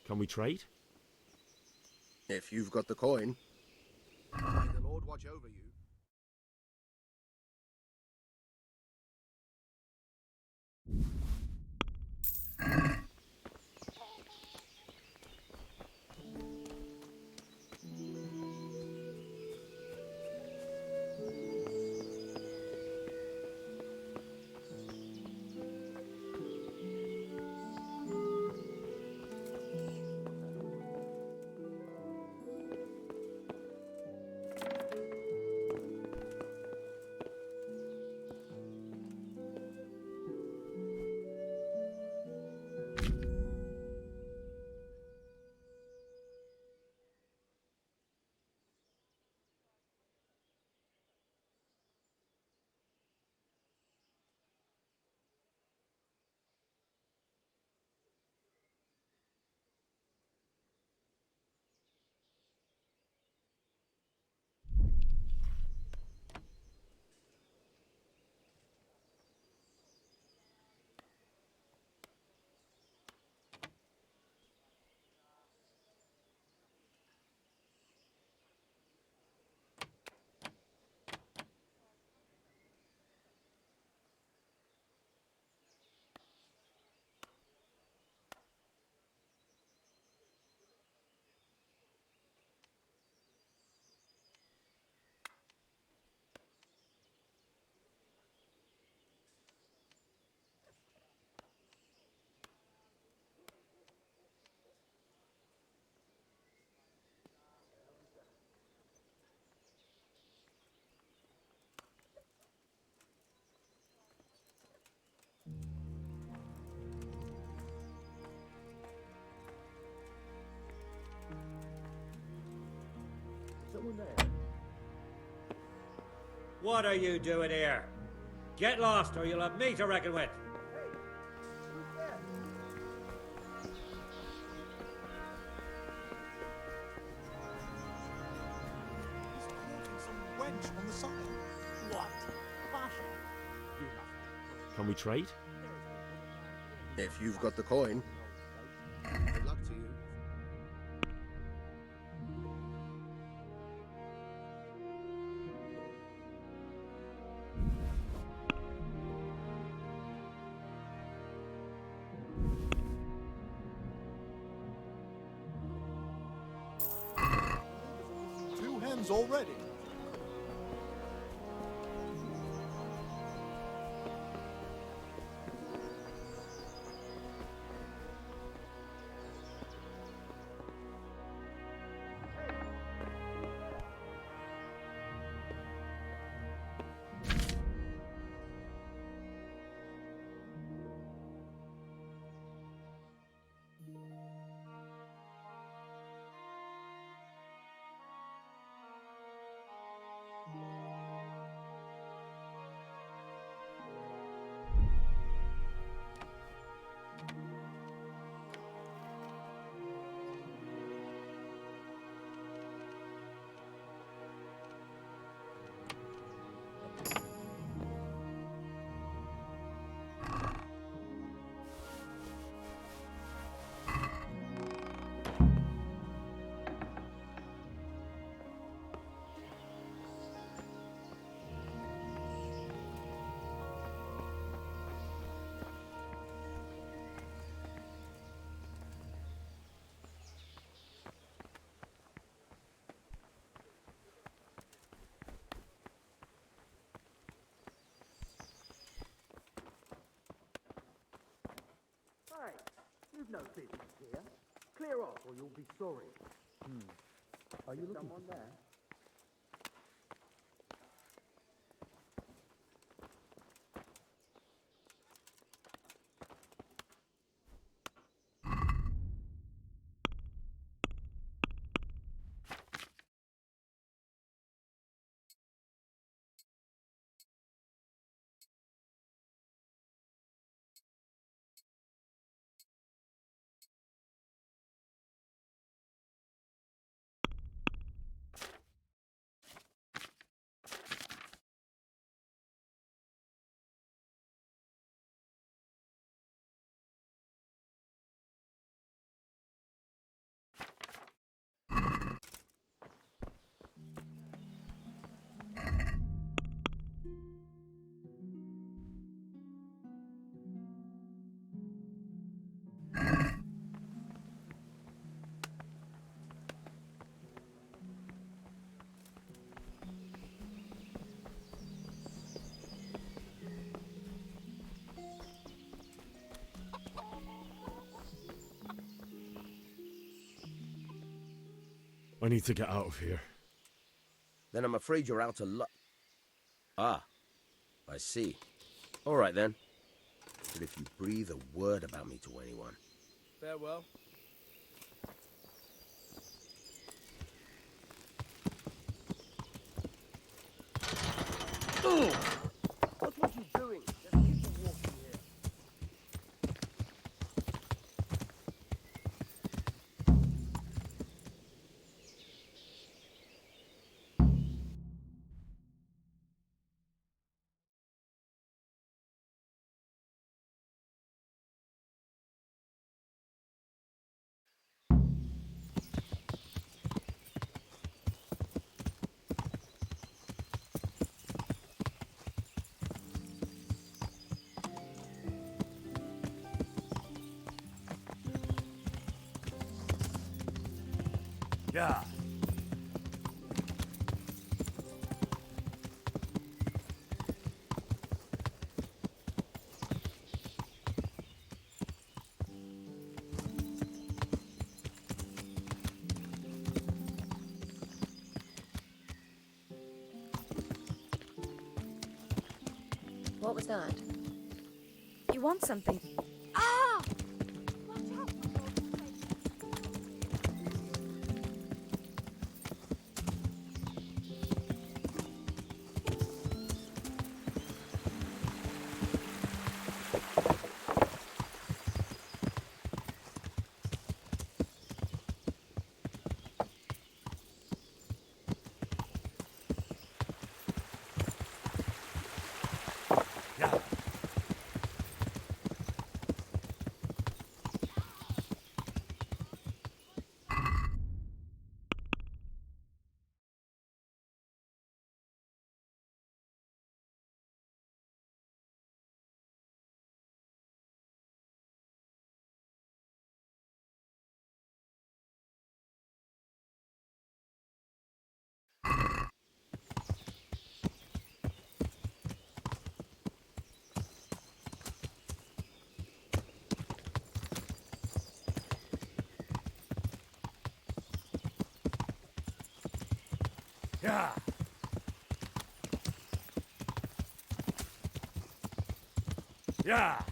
H: Can we trade?
V: If you've got the coin.
K: May the Lord watch over you.
G: What are you doing here? Get lost, or you'll have me to reckon with.
N: Some wench on the side. What? Fashion?
H: Can we trade?
V: If you've got the coin. Good luck to you.
N: Two hens already.
L: Hey, you've no business here. Clear off or you'll be sorry.
N: Are you looking
L: Someone there?
H: I need to get out of here.
M: Then I'm afraid you're out of luck. Ah, I see. All right then. But if you breathe a word about me to anyone...
L: Farewell.
M: What was you doing? There's people walking here.
K: Yeah.
W: What was that? You want something? Ah! Watch out!
K: Yeah. Yeah.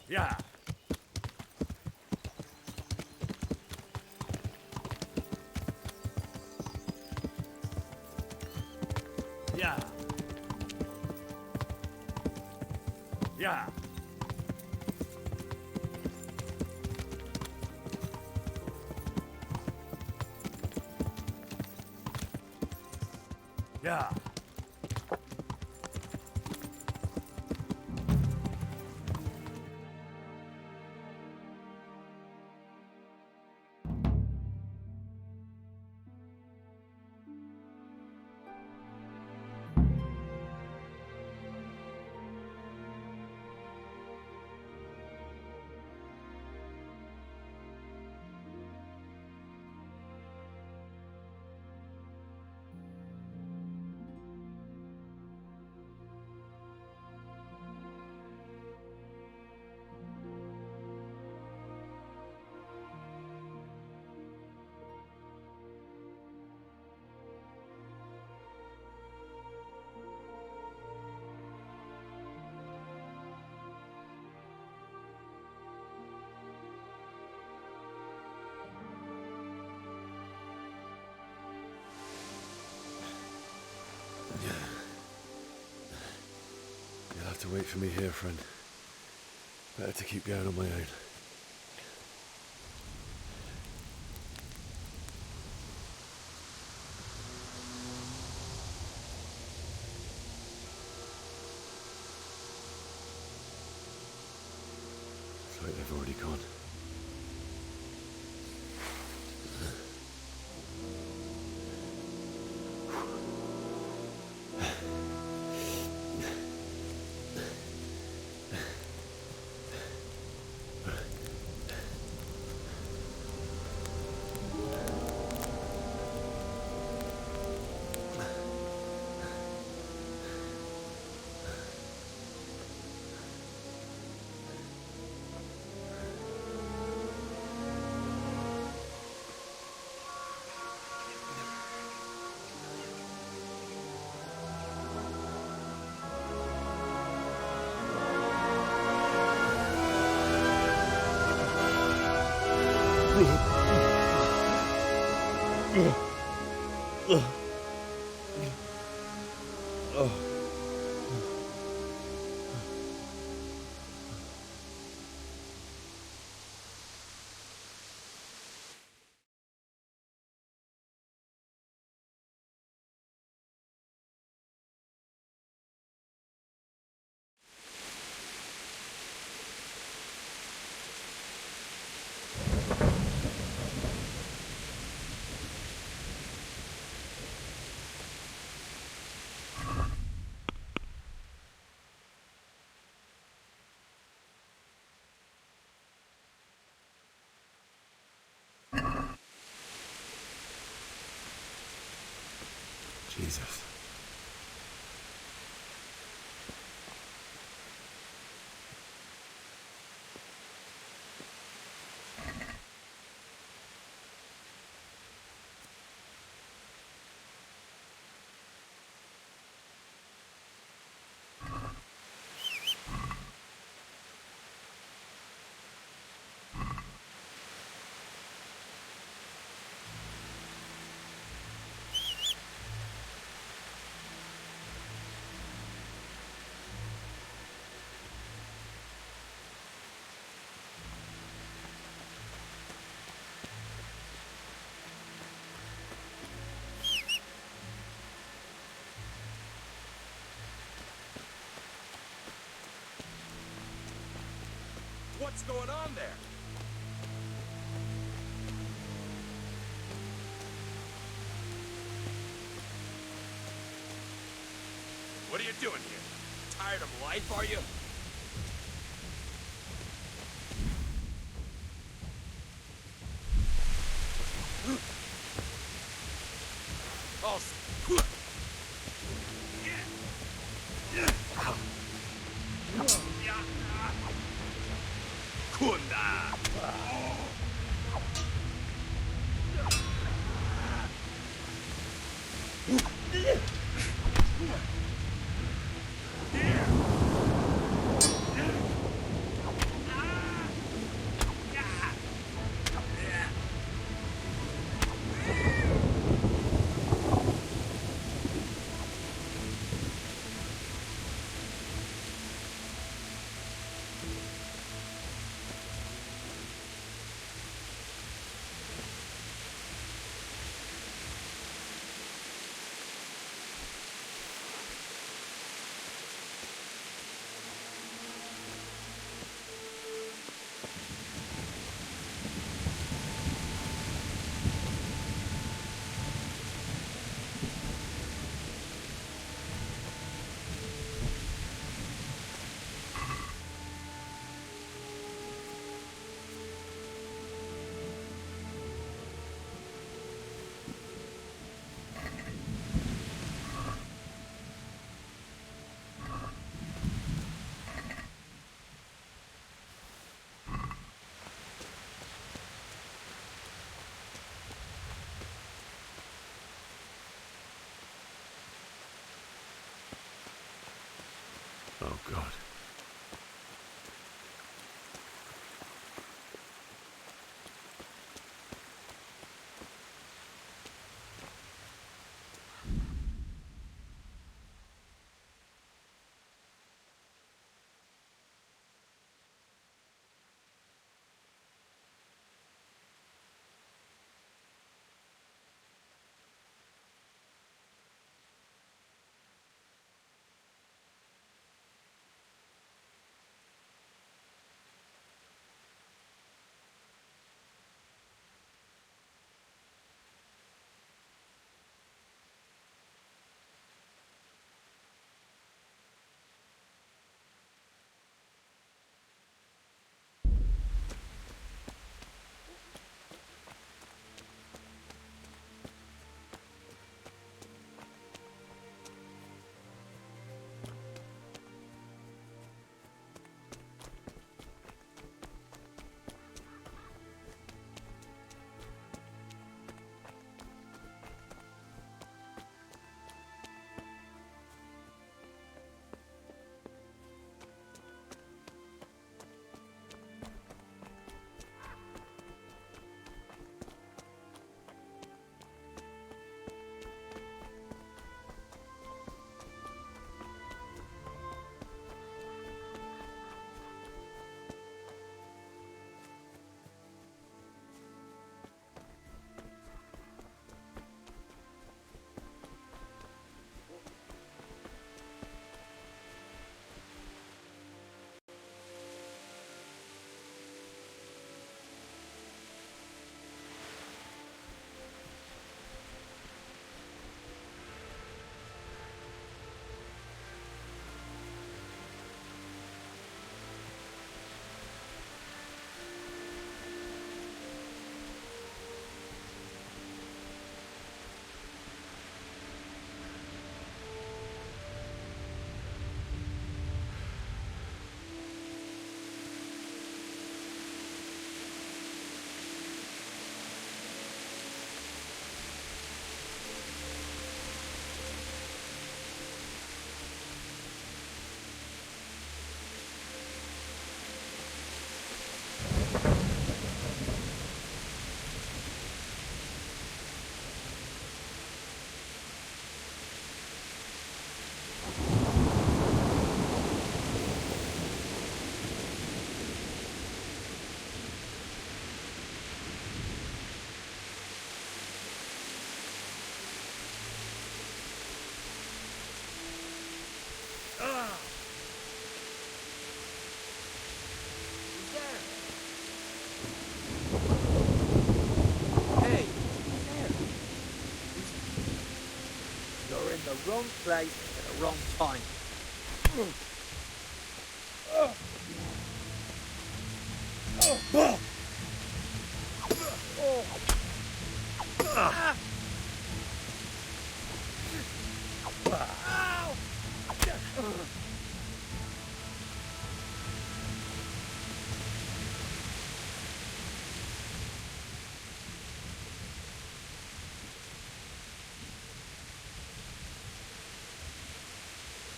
K: Yeah. Yeah. Yeah. Yeah.
E: You'll have to wait for me here, friend. Better to keep going on my own. It's like they've already gone. Jesus.
F: What's going on there? What are you doing here? Tired of life, are you? Oh, Kunda!
H: Oh, God.
N: the wrong place at the wrong time.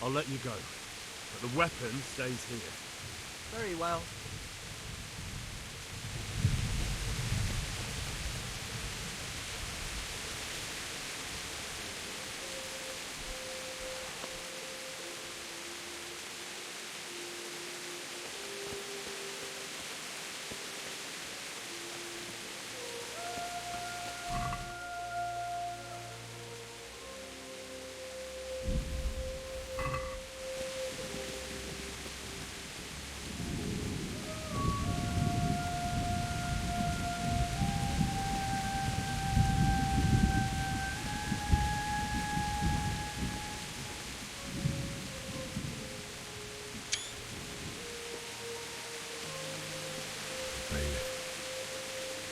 F: I'll let you go, but the weapon stays here.
N: Very well.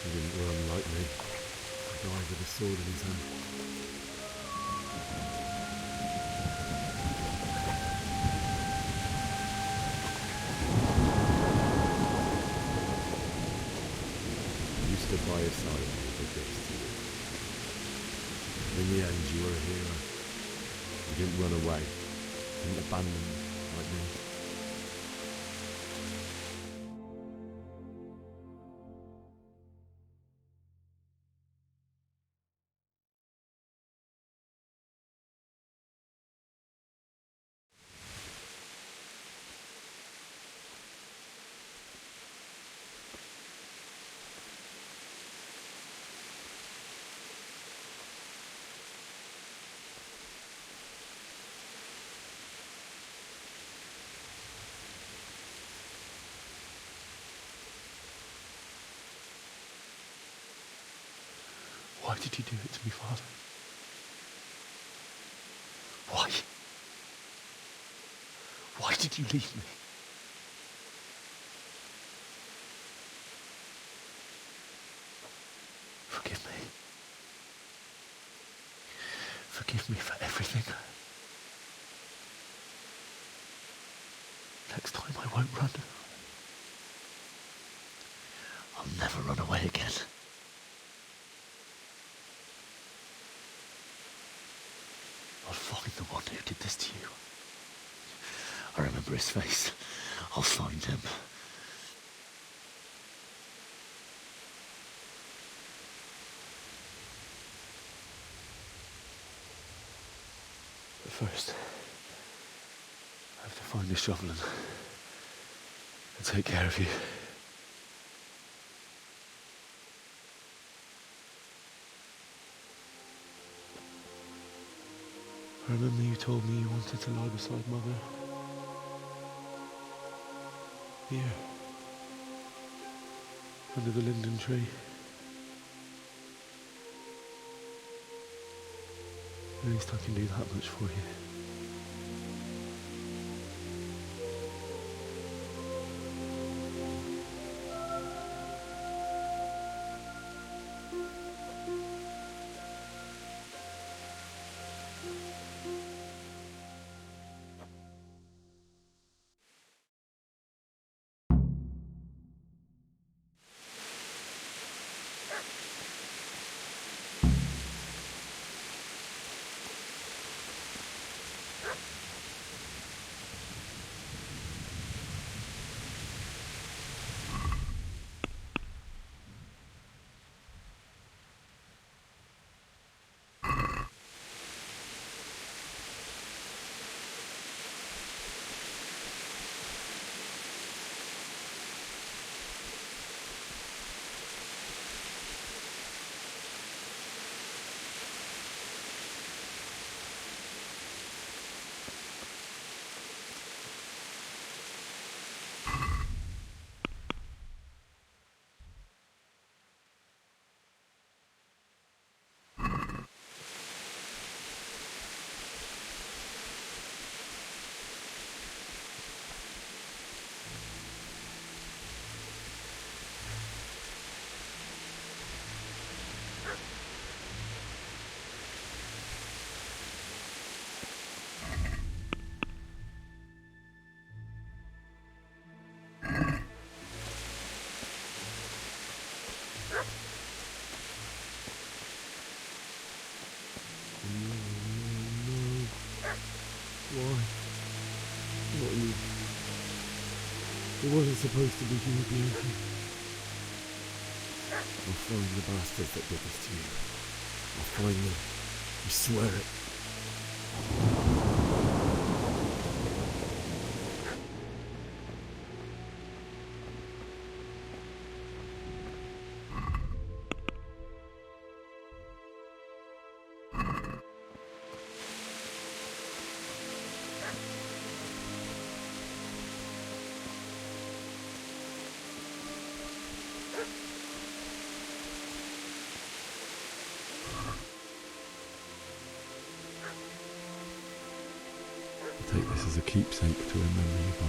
H: He didn't run like me. He died with a sword in his hand. You stood by his side when he did this to you. In the end, you were a hero. You didn't run away. You didn't abandon me. You like me.
E: Why did you do it to me, Father? Why? Why did you leave me? Forgive me. Forgive me for everything. Next time I won't run. I'll never run away again. I'll find the one who did this to you. I remember his face. I'll find him. But first, I have to find this shovel and take care of you. I remember you told me you wanted to lie beside Mother. Here. Under the linden tree. At least I can do that much for you.
H: Why? Not you. It wasn't supposed to be you, Bianca. I'll find the bastards that did this to you. I'll find them. I swear it. Take this as a keepsake to remember you by.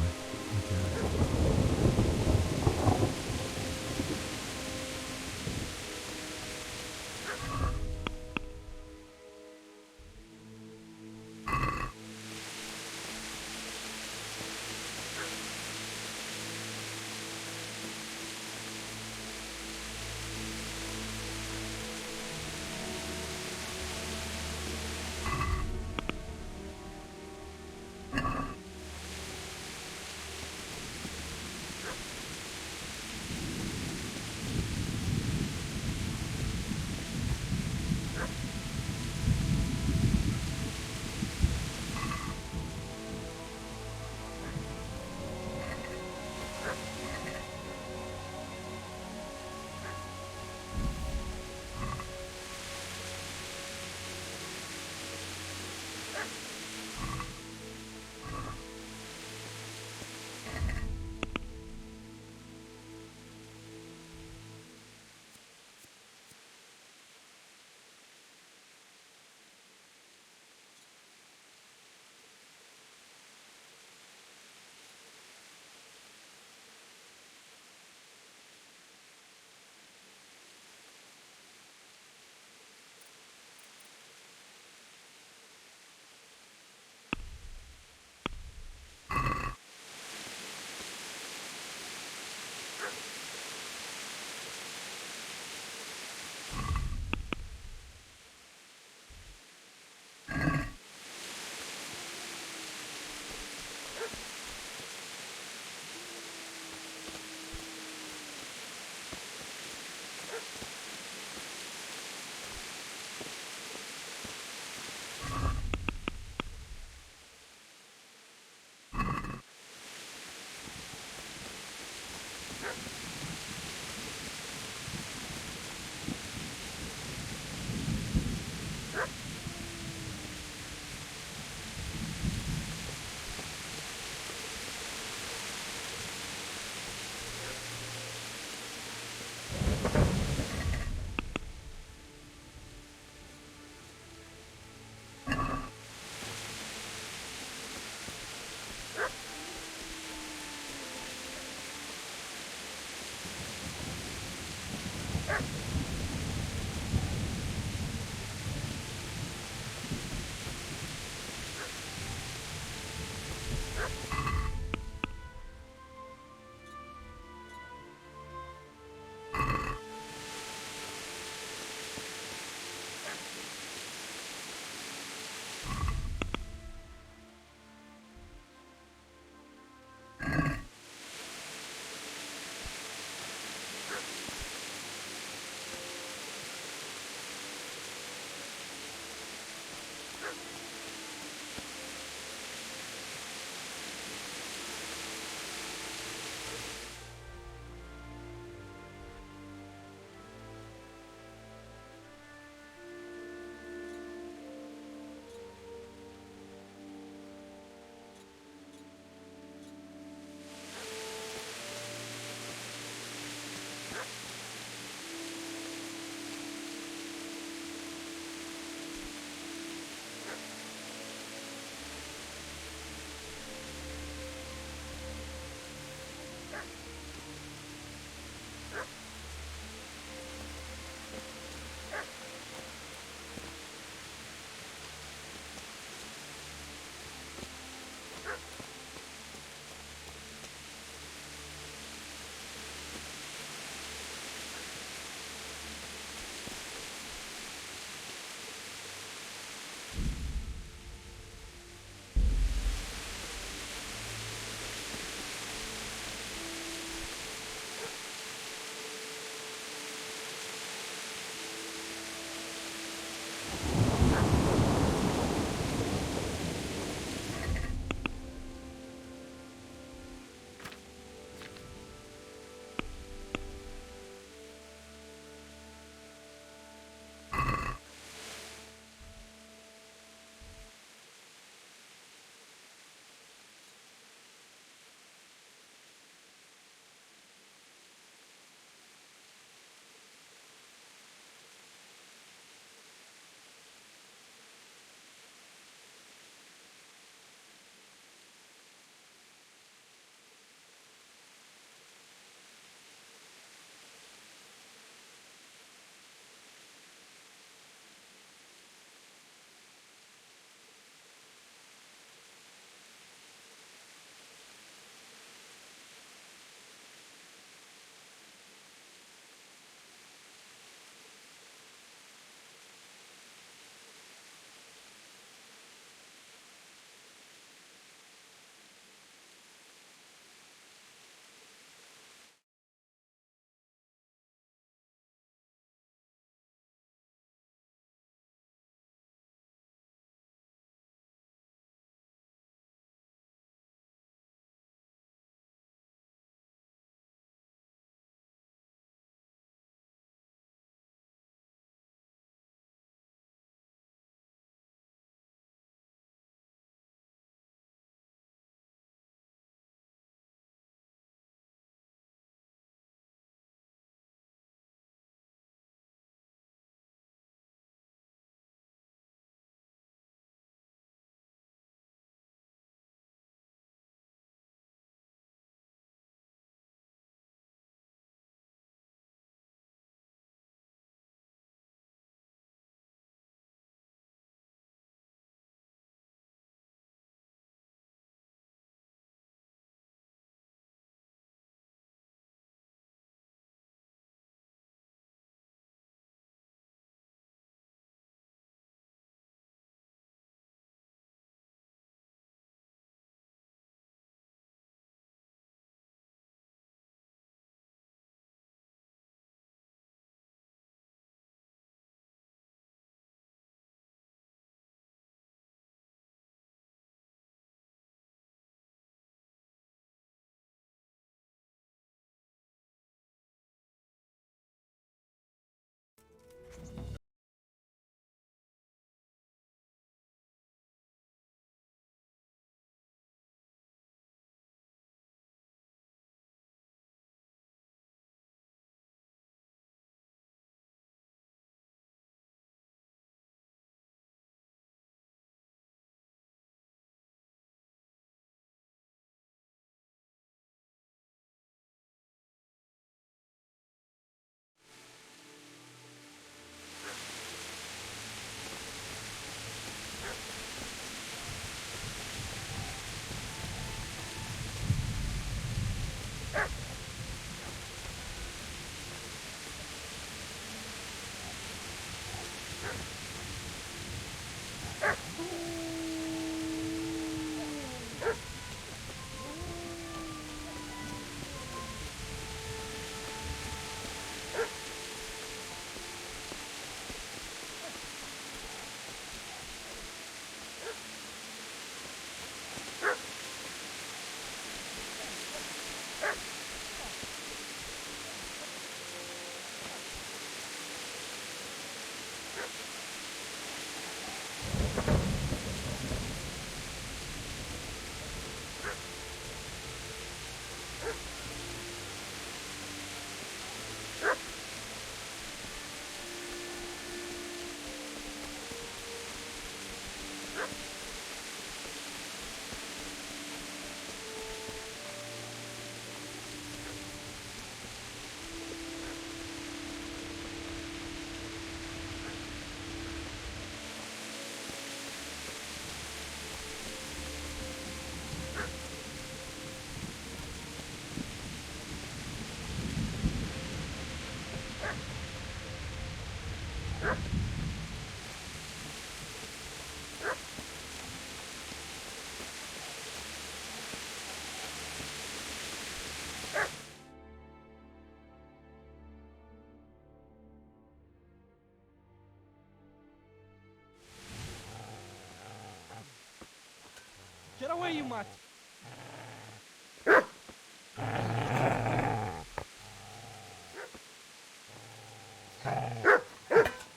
P: твою мать!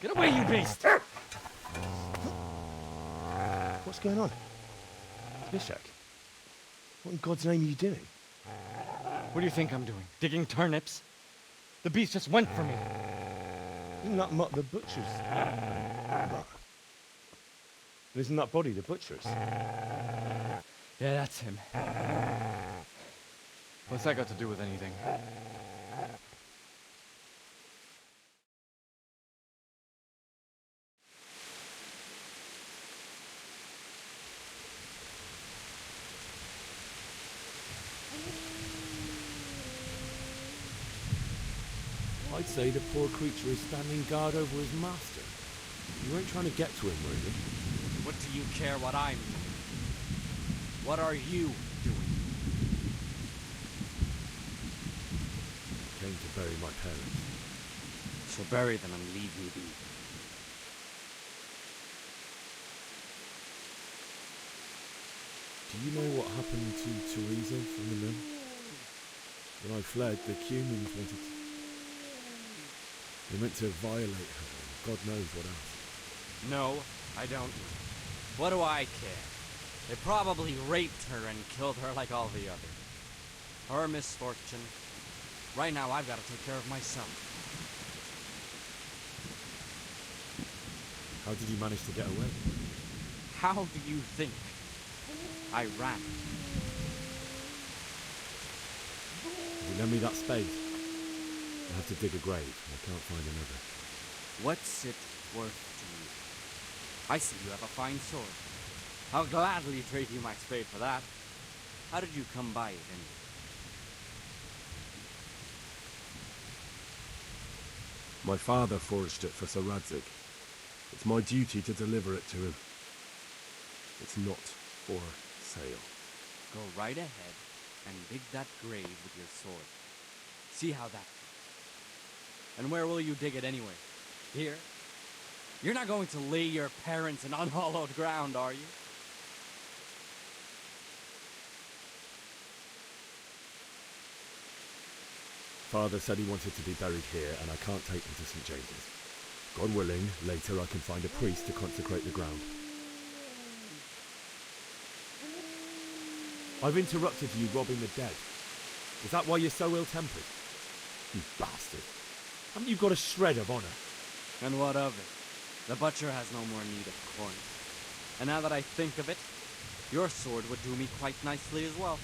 P: Get away, you beast!
I: What's going on? Bishak, what in God's name are you doing?
P: What do you think I'm doing? Digging turnips? The beast just went for me.
I: Isn't that Mutt the butcher's? Isn't that body the butcher's?
P: Yeah, that's him. What's that got to do with anything?
H: I'd say the poor creature is standing guard over his master. You weren't trying to get to him, were you?
P: What do you care what I'm doing? What are you doing?
H: Came to bury my parents.
P: So bury them and leave me be.
H: Do you know what happened to Teresa from the mill? When I fled, the Cumans wanted to... They meant to violate her, and God knows what else.
P: No, I don't. What do I care? They probably raped her and killed her like all the others. Her misfortune. Right now, I've got to take care of myself.
H: How did you manage to get away?
P: How do you think? I ran.
H: You lend me that spade. I have to dig a grave. I can't find another.
P: What's it worth to you? I see you have a fine sword. I'll gladly trade you my spade for that. How did you come by it anyway?
R: My father forged it for Sir Radzig. It's my duty to deliver it to him. It's not for sale.
P: Go right ahead and dig that grave with your sword. See how that... And where will you dig it anyway? Here? You're not going to lay your parents in unhallowed ground, are you?
H: Father said he wanted to be buried here, and I can't take him to St. James's. God willing, later I can find a priest to consecrate the ground. I've interrupted you robbing the dead. Is that why you're so ill-tempered? You bastard. Haven't you got a shred of honour?
P: And what of it? The butcher has no more need of corn. And now that I think of it, your sword would do me quite nicely as well.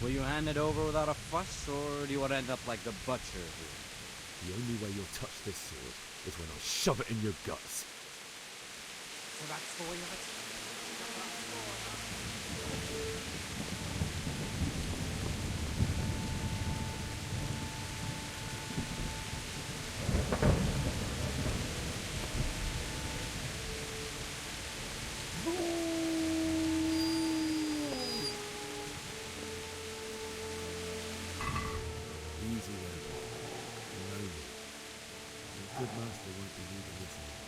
P: Will you hand it over without a fuss, or do you want to end up like the butcher here?
H: The only way you'll touch this sword is when I shove it in your guts.
P: So that's the way of it?
H: Easy then. You know me. Your good master won't be leaving this anymore.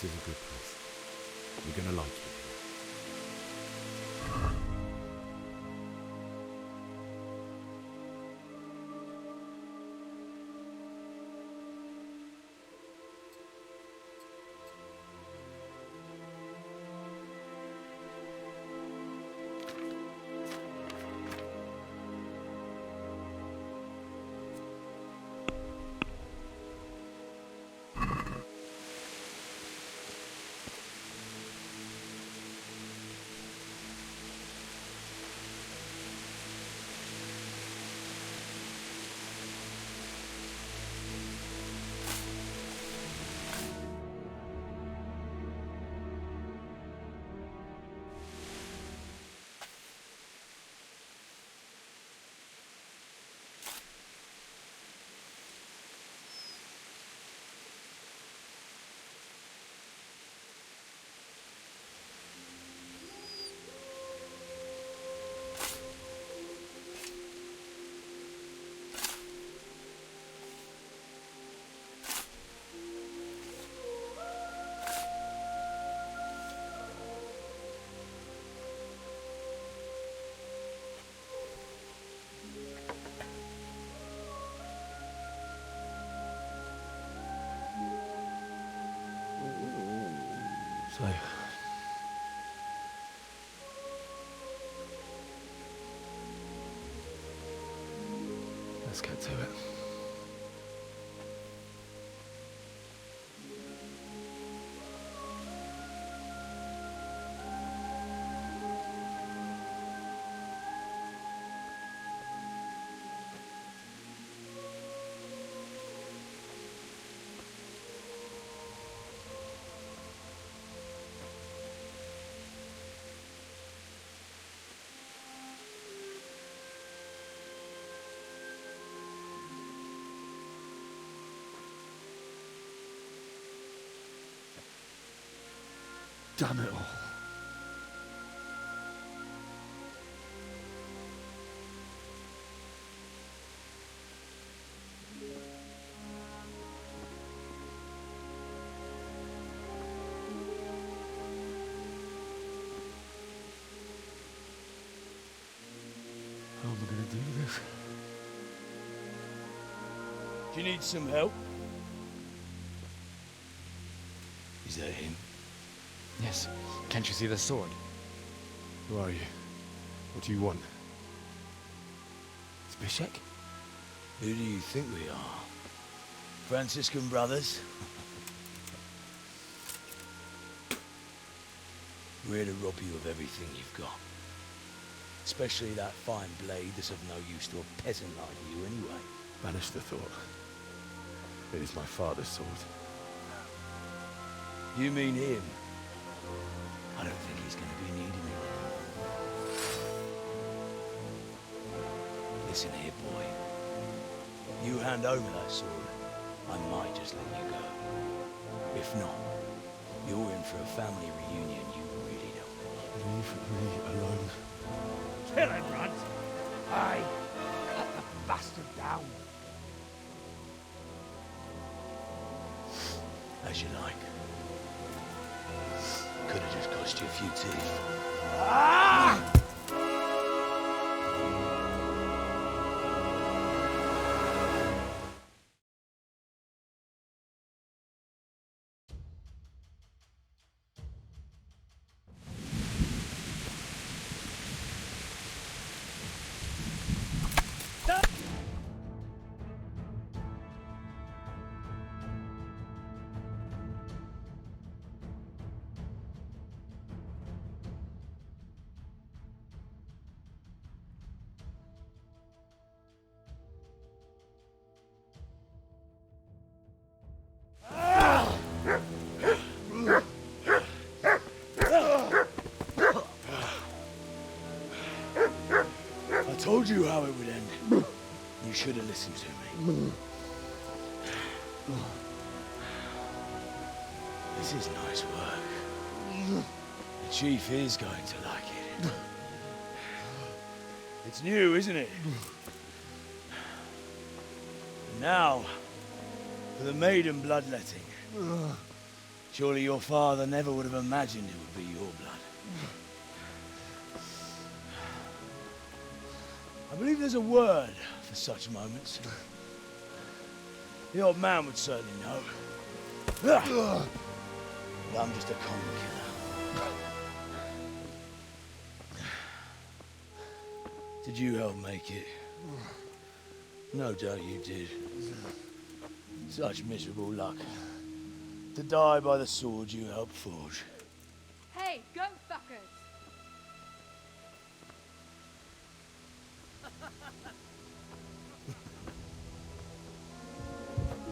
H: This is a good place. You're gonna like it.
I: So, let's get to it. Damn it all. How am I going to do this?
D: Do you need some help?
I: Is that him?
O: Yes. Can't you see the sword?
I: Who are you? What do you want?
D: Zbyszek? Who do you think we are? Franciscan brothers? We're to rob you of everything you've got. Especially that fine blade that's of no use to a peasant like you anyway.
I: Banish the thought. It is my father's sword.
D: You mean him? I don't think he's going to be needing it. Listen here, boy. You hand over that sword, I might just let you go. If not, you're in for a family reunion you really don't want.
I: Leave me alone.
L: Kill him, Runt! Aye, cut the bastard down.
D: As you like. Could have just cost you a few teeth.
L: Ah!
D: I told you how it would end. You should have listened to me. This is nice work. The chief is going to like it. It's new, isn't it? And now, for the maiden bloodletting. Surely your father never would have imagined it would be your blood. I believe there's a word for such moments. The old man would certainly know. But I'm just a common killer. Did you help make it? No doubt you did. Such miserable luck. To die by the sword you helped forge.
W: Hey, go fuckers!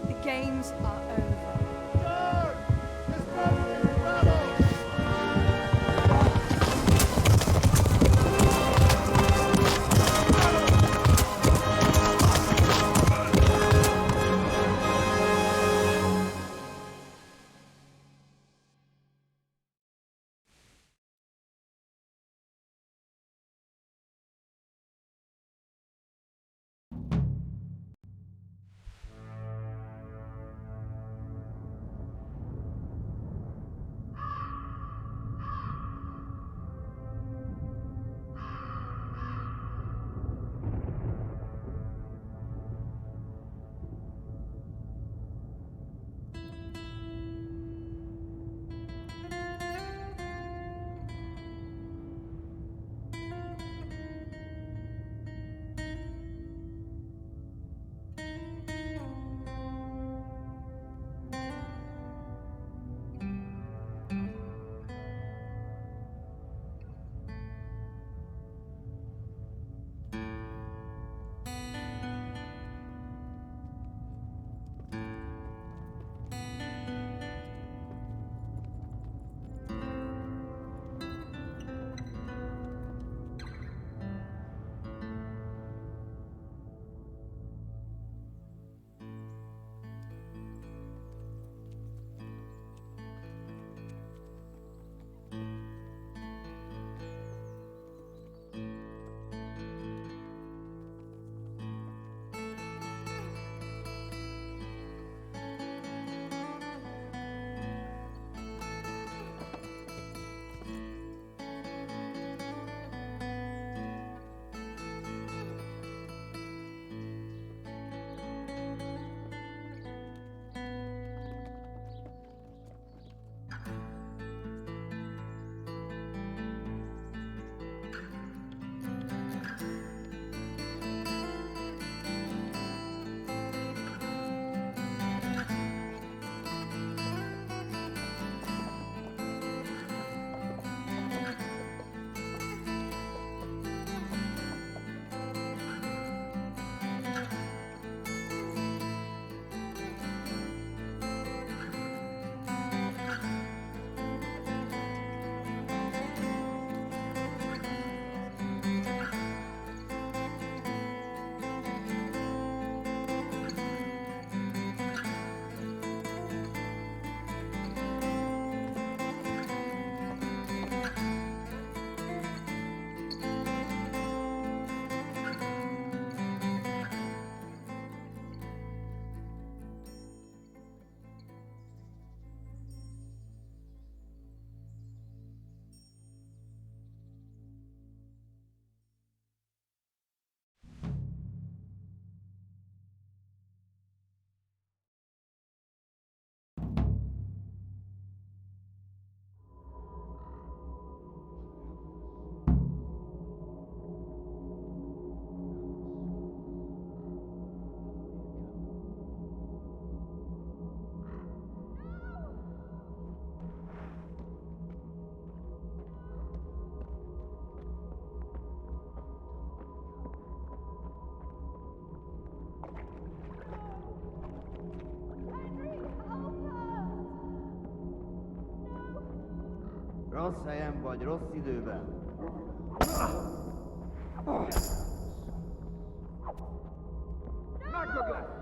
W: The games are over.
B: Rossz helyen vagy, rossz időben.
K: Meglök!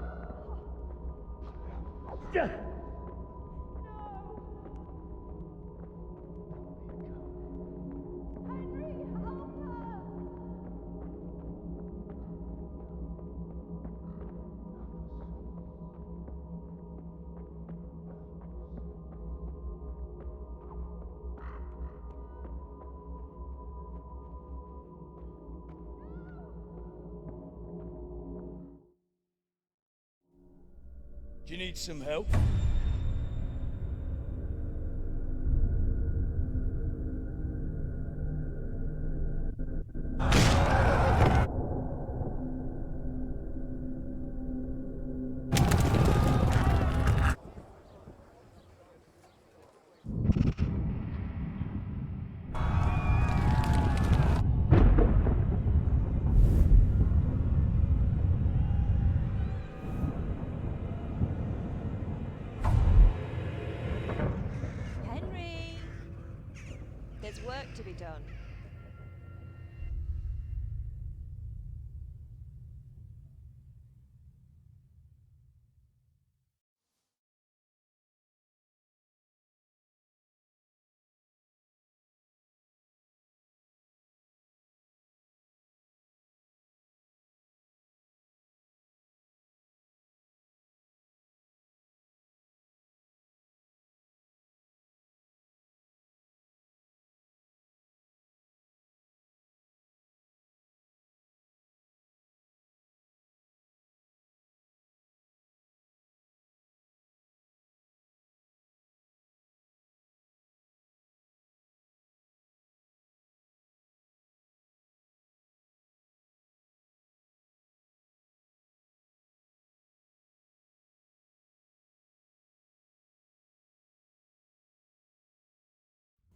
D: Do you need some help?
C: Henry! There's work to be done.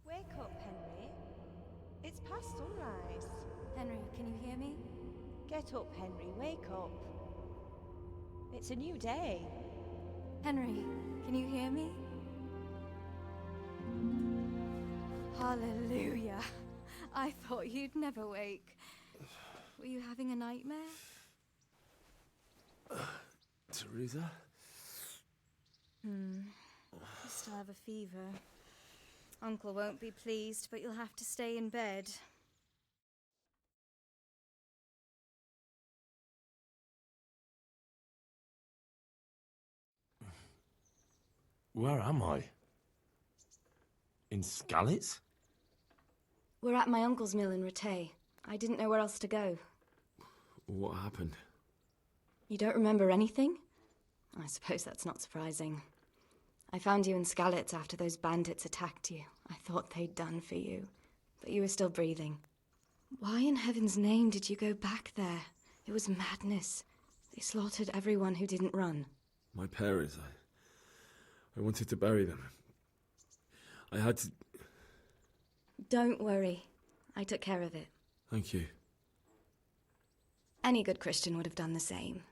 C: Wake up, Henry. It's past sunrise.
S: Henry, can you hear me?
C: Get up, Henry. Wake up. It's a new day.
S: Henry, can you hear me? Hallelujah. I thought you'd never wake. Were you having a nightmare?
R: Teresa?
S: You still have a fever. Uncle won't be pleased, but you'll have to stay in bed.
R: Where am I? In Skalitz?
S: We're at my uncle's mill in Ratay. I didn't know where else to go.
R: What happened?
S: You don't remember anything? I suppose that's not surprising. I found you in Skalitz after those bandits attacked you. I thought they'd done for you, but you were still breathing. Why in heaven's name did you go back there? It was madness. They slaughtered everyone who didn't run.
R: My parents, I wanted to bury them. I had to...
S: Don't worry. I took care of it.
R: Thank you.
S: Any good Christian would have done the same.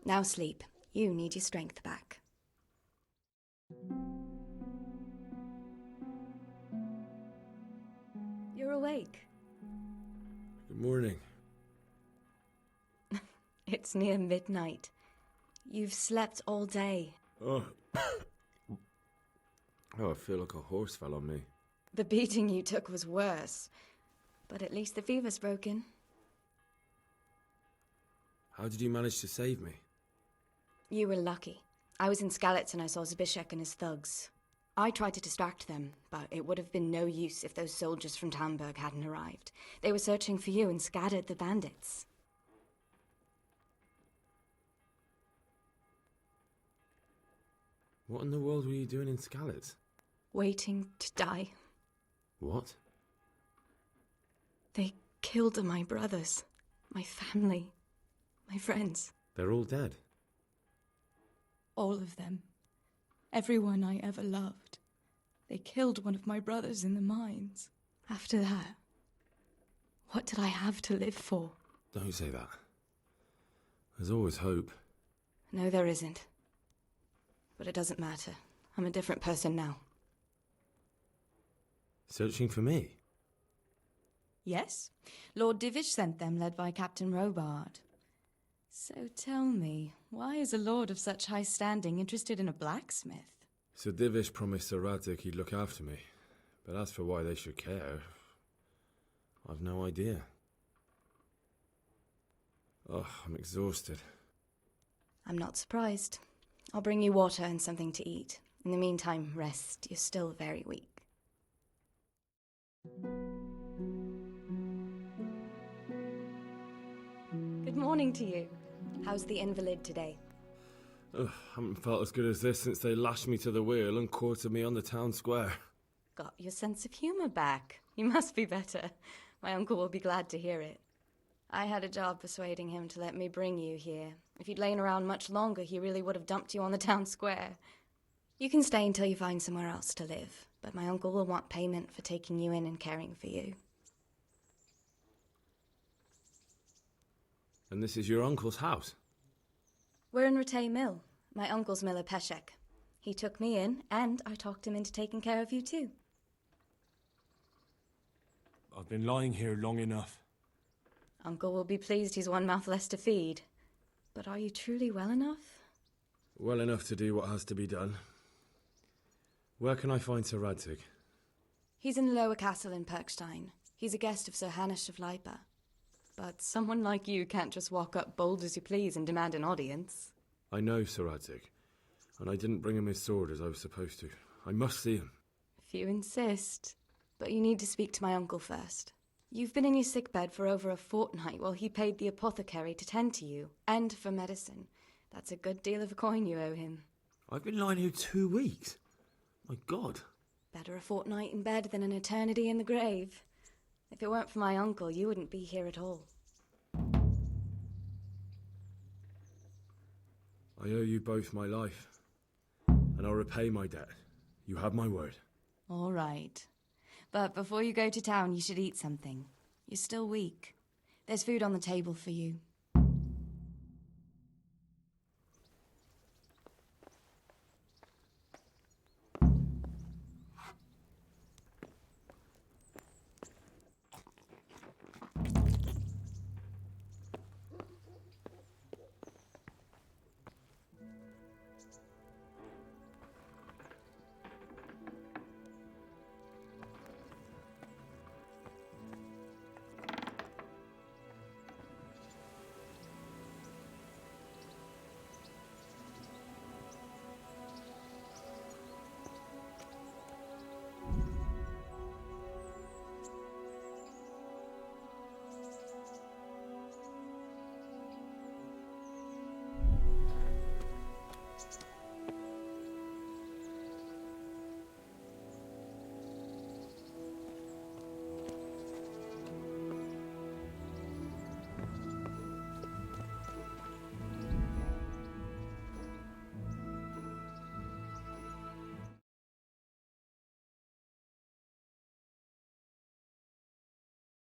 S: Now sleep. You need your strength back. You're awake.
R: Good morning.
S: It's near midnight. You've slept all day.
R: Oh. Oh, I feel like a horse fell on me.
S: The beating you took was worse. But at least the fever's broken.
R: How did you manage to save me?
S: You were lucky. I was in Skalitz and I saw Zbyszek and his thugs. I tried to distract them, but it would have been no use if those soldiers from Tamburg hadn't arrived. They were searching for you and scattered the bandits.
R: What in the world were you doing in Skalitz?
S: Waiting to die.
R: What?
S: They killed my brothers, my family, my friends.
R: They're all dead.
S: All of them. Everyone I ever loved. They killed one of my brothers in the mines. After that, what did I have to live for?
R: Don't say that. There's always hope.
S: No, there isn't. But it doesn't matter. I'm a different person now.
R: Searching for me?
S: Yes. Lord Divish sent them, led by Captain Robard. So tell me, why is a lord of such high standing interested in a blacksmith?
R: Sir Divish promised Sir Radzig he'd look after me. But as for why they should care, I've no idea. Oh, I'm exhausted.
S: I'm not surprised. I'll bring you water and something to eat. In the meantime, rest. You're still very weak. Good morning to you. How's the invalid today?
H: Ugh, haven't felt as good as this since they lashed me to the wheel and quartered me on the town square.
S: Got your sense of humour back. You must be better. My uncle will be glad to hear it. I had a job persuading him to let me bring you here. If you'd lain around much longer, he really would have dumped you on the town square. You can stay until you find somewhere else to live, but my uncle will want payment for taking you in and caring for you.
H: And this is your uncle's house?
S: We're in Ratay Mill, my uncle's mill at Peshek. He took me in, and I talked him into taking care of you too.
R: I've been lying here long enough.
S: Uncle will be pleased he's one mouth less to feed. But are you truly well enough?
H: Well enough to do what has to be done. Where can I find Sir Radzig?
S: He's in the lower castle in Perkstein. He's a guest of Sir Hanush of Leipa. But someone like you can't just walk up bold as you please and demand an audience.
H: I know Sir Radzig, and I didn't bring him his sword as I was supposed to. I must see him.
S: If you insist. But you need to speak to my uncle first. You've been in your sickbed for over a fortnight while he paid the apothecary to tend to you, and for medicine. That's a good deal of a coin you owe him.
H: I've been lying here 2 weeks. My God.
S: Better a fortnight in bed than an eternity in the grave. If it weren't for my uncle, you wouldn't be here at all.
H: I owe you both my life, and I'll repay my debt. You have my word.
S: All right. But before you go to town, you should eat something. You're still weak. There's food on the table for you.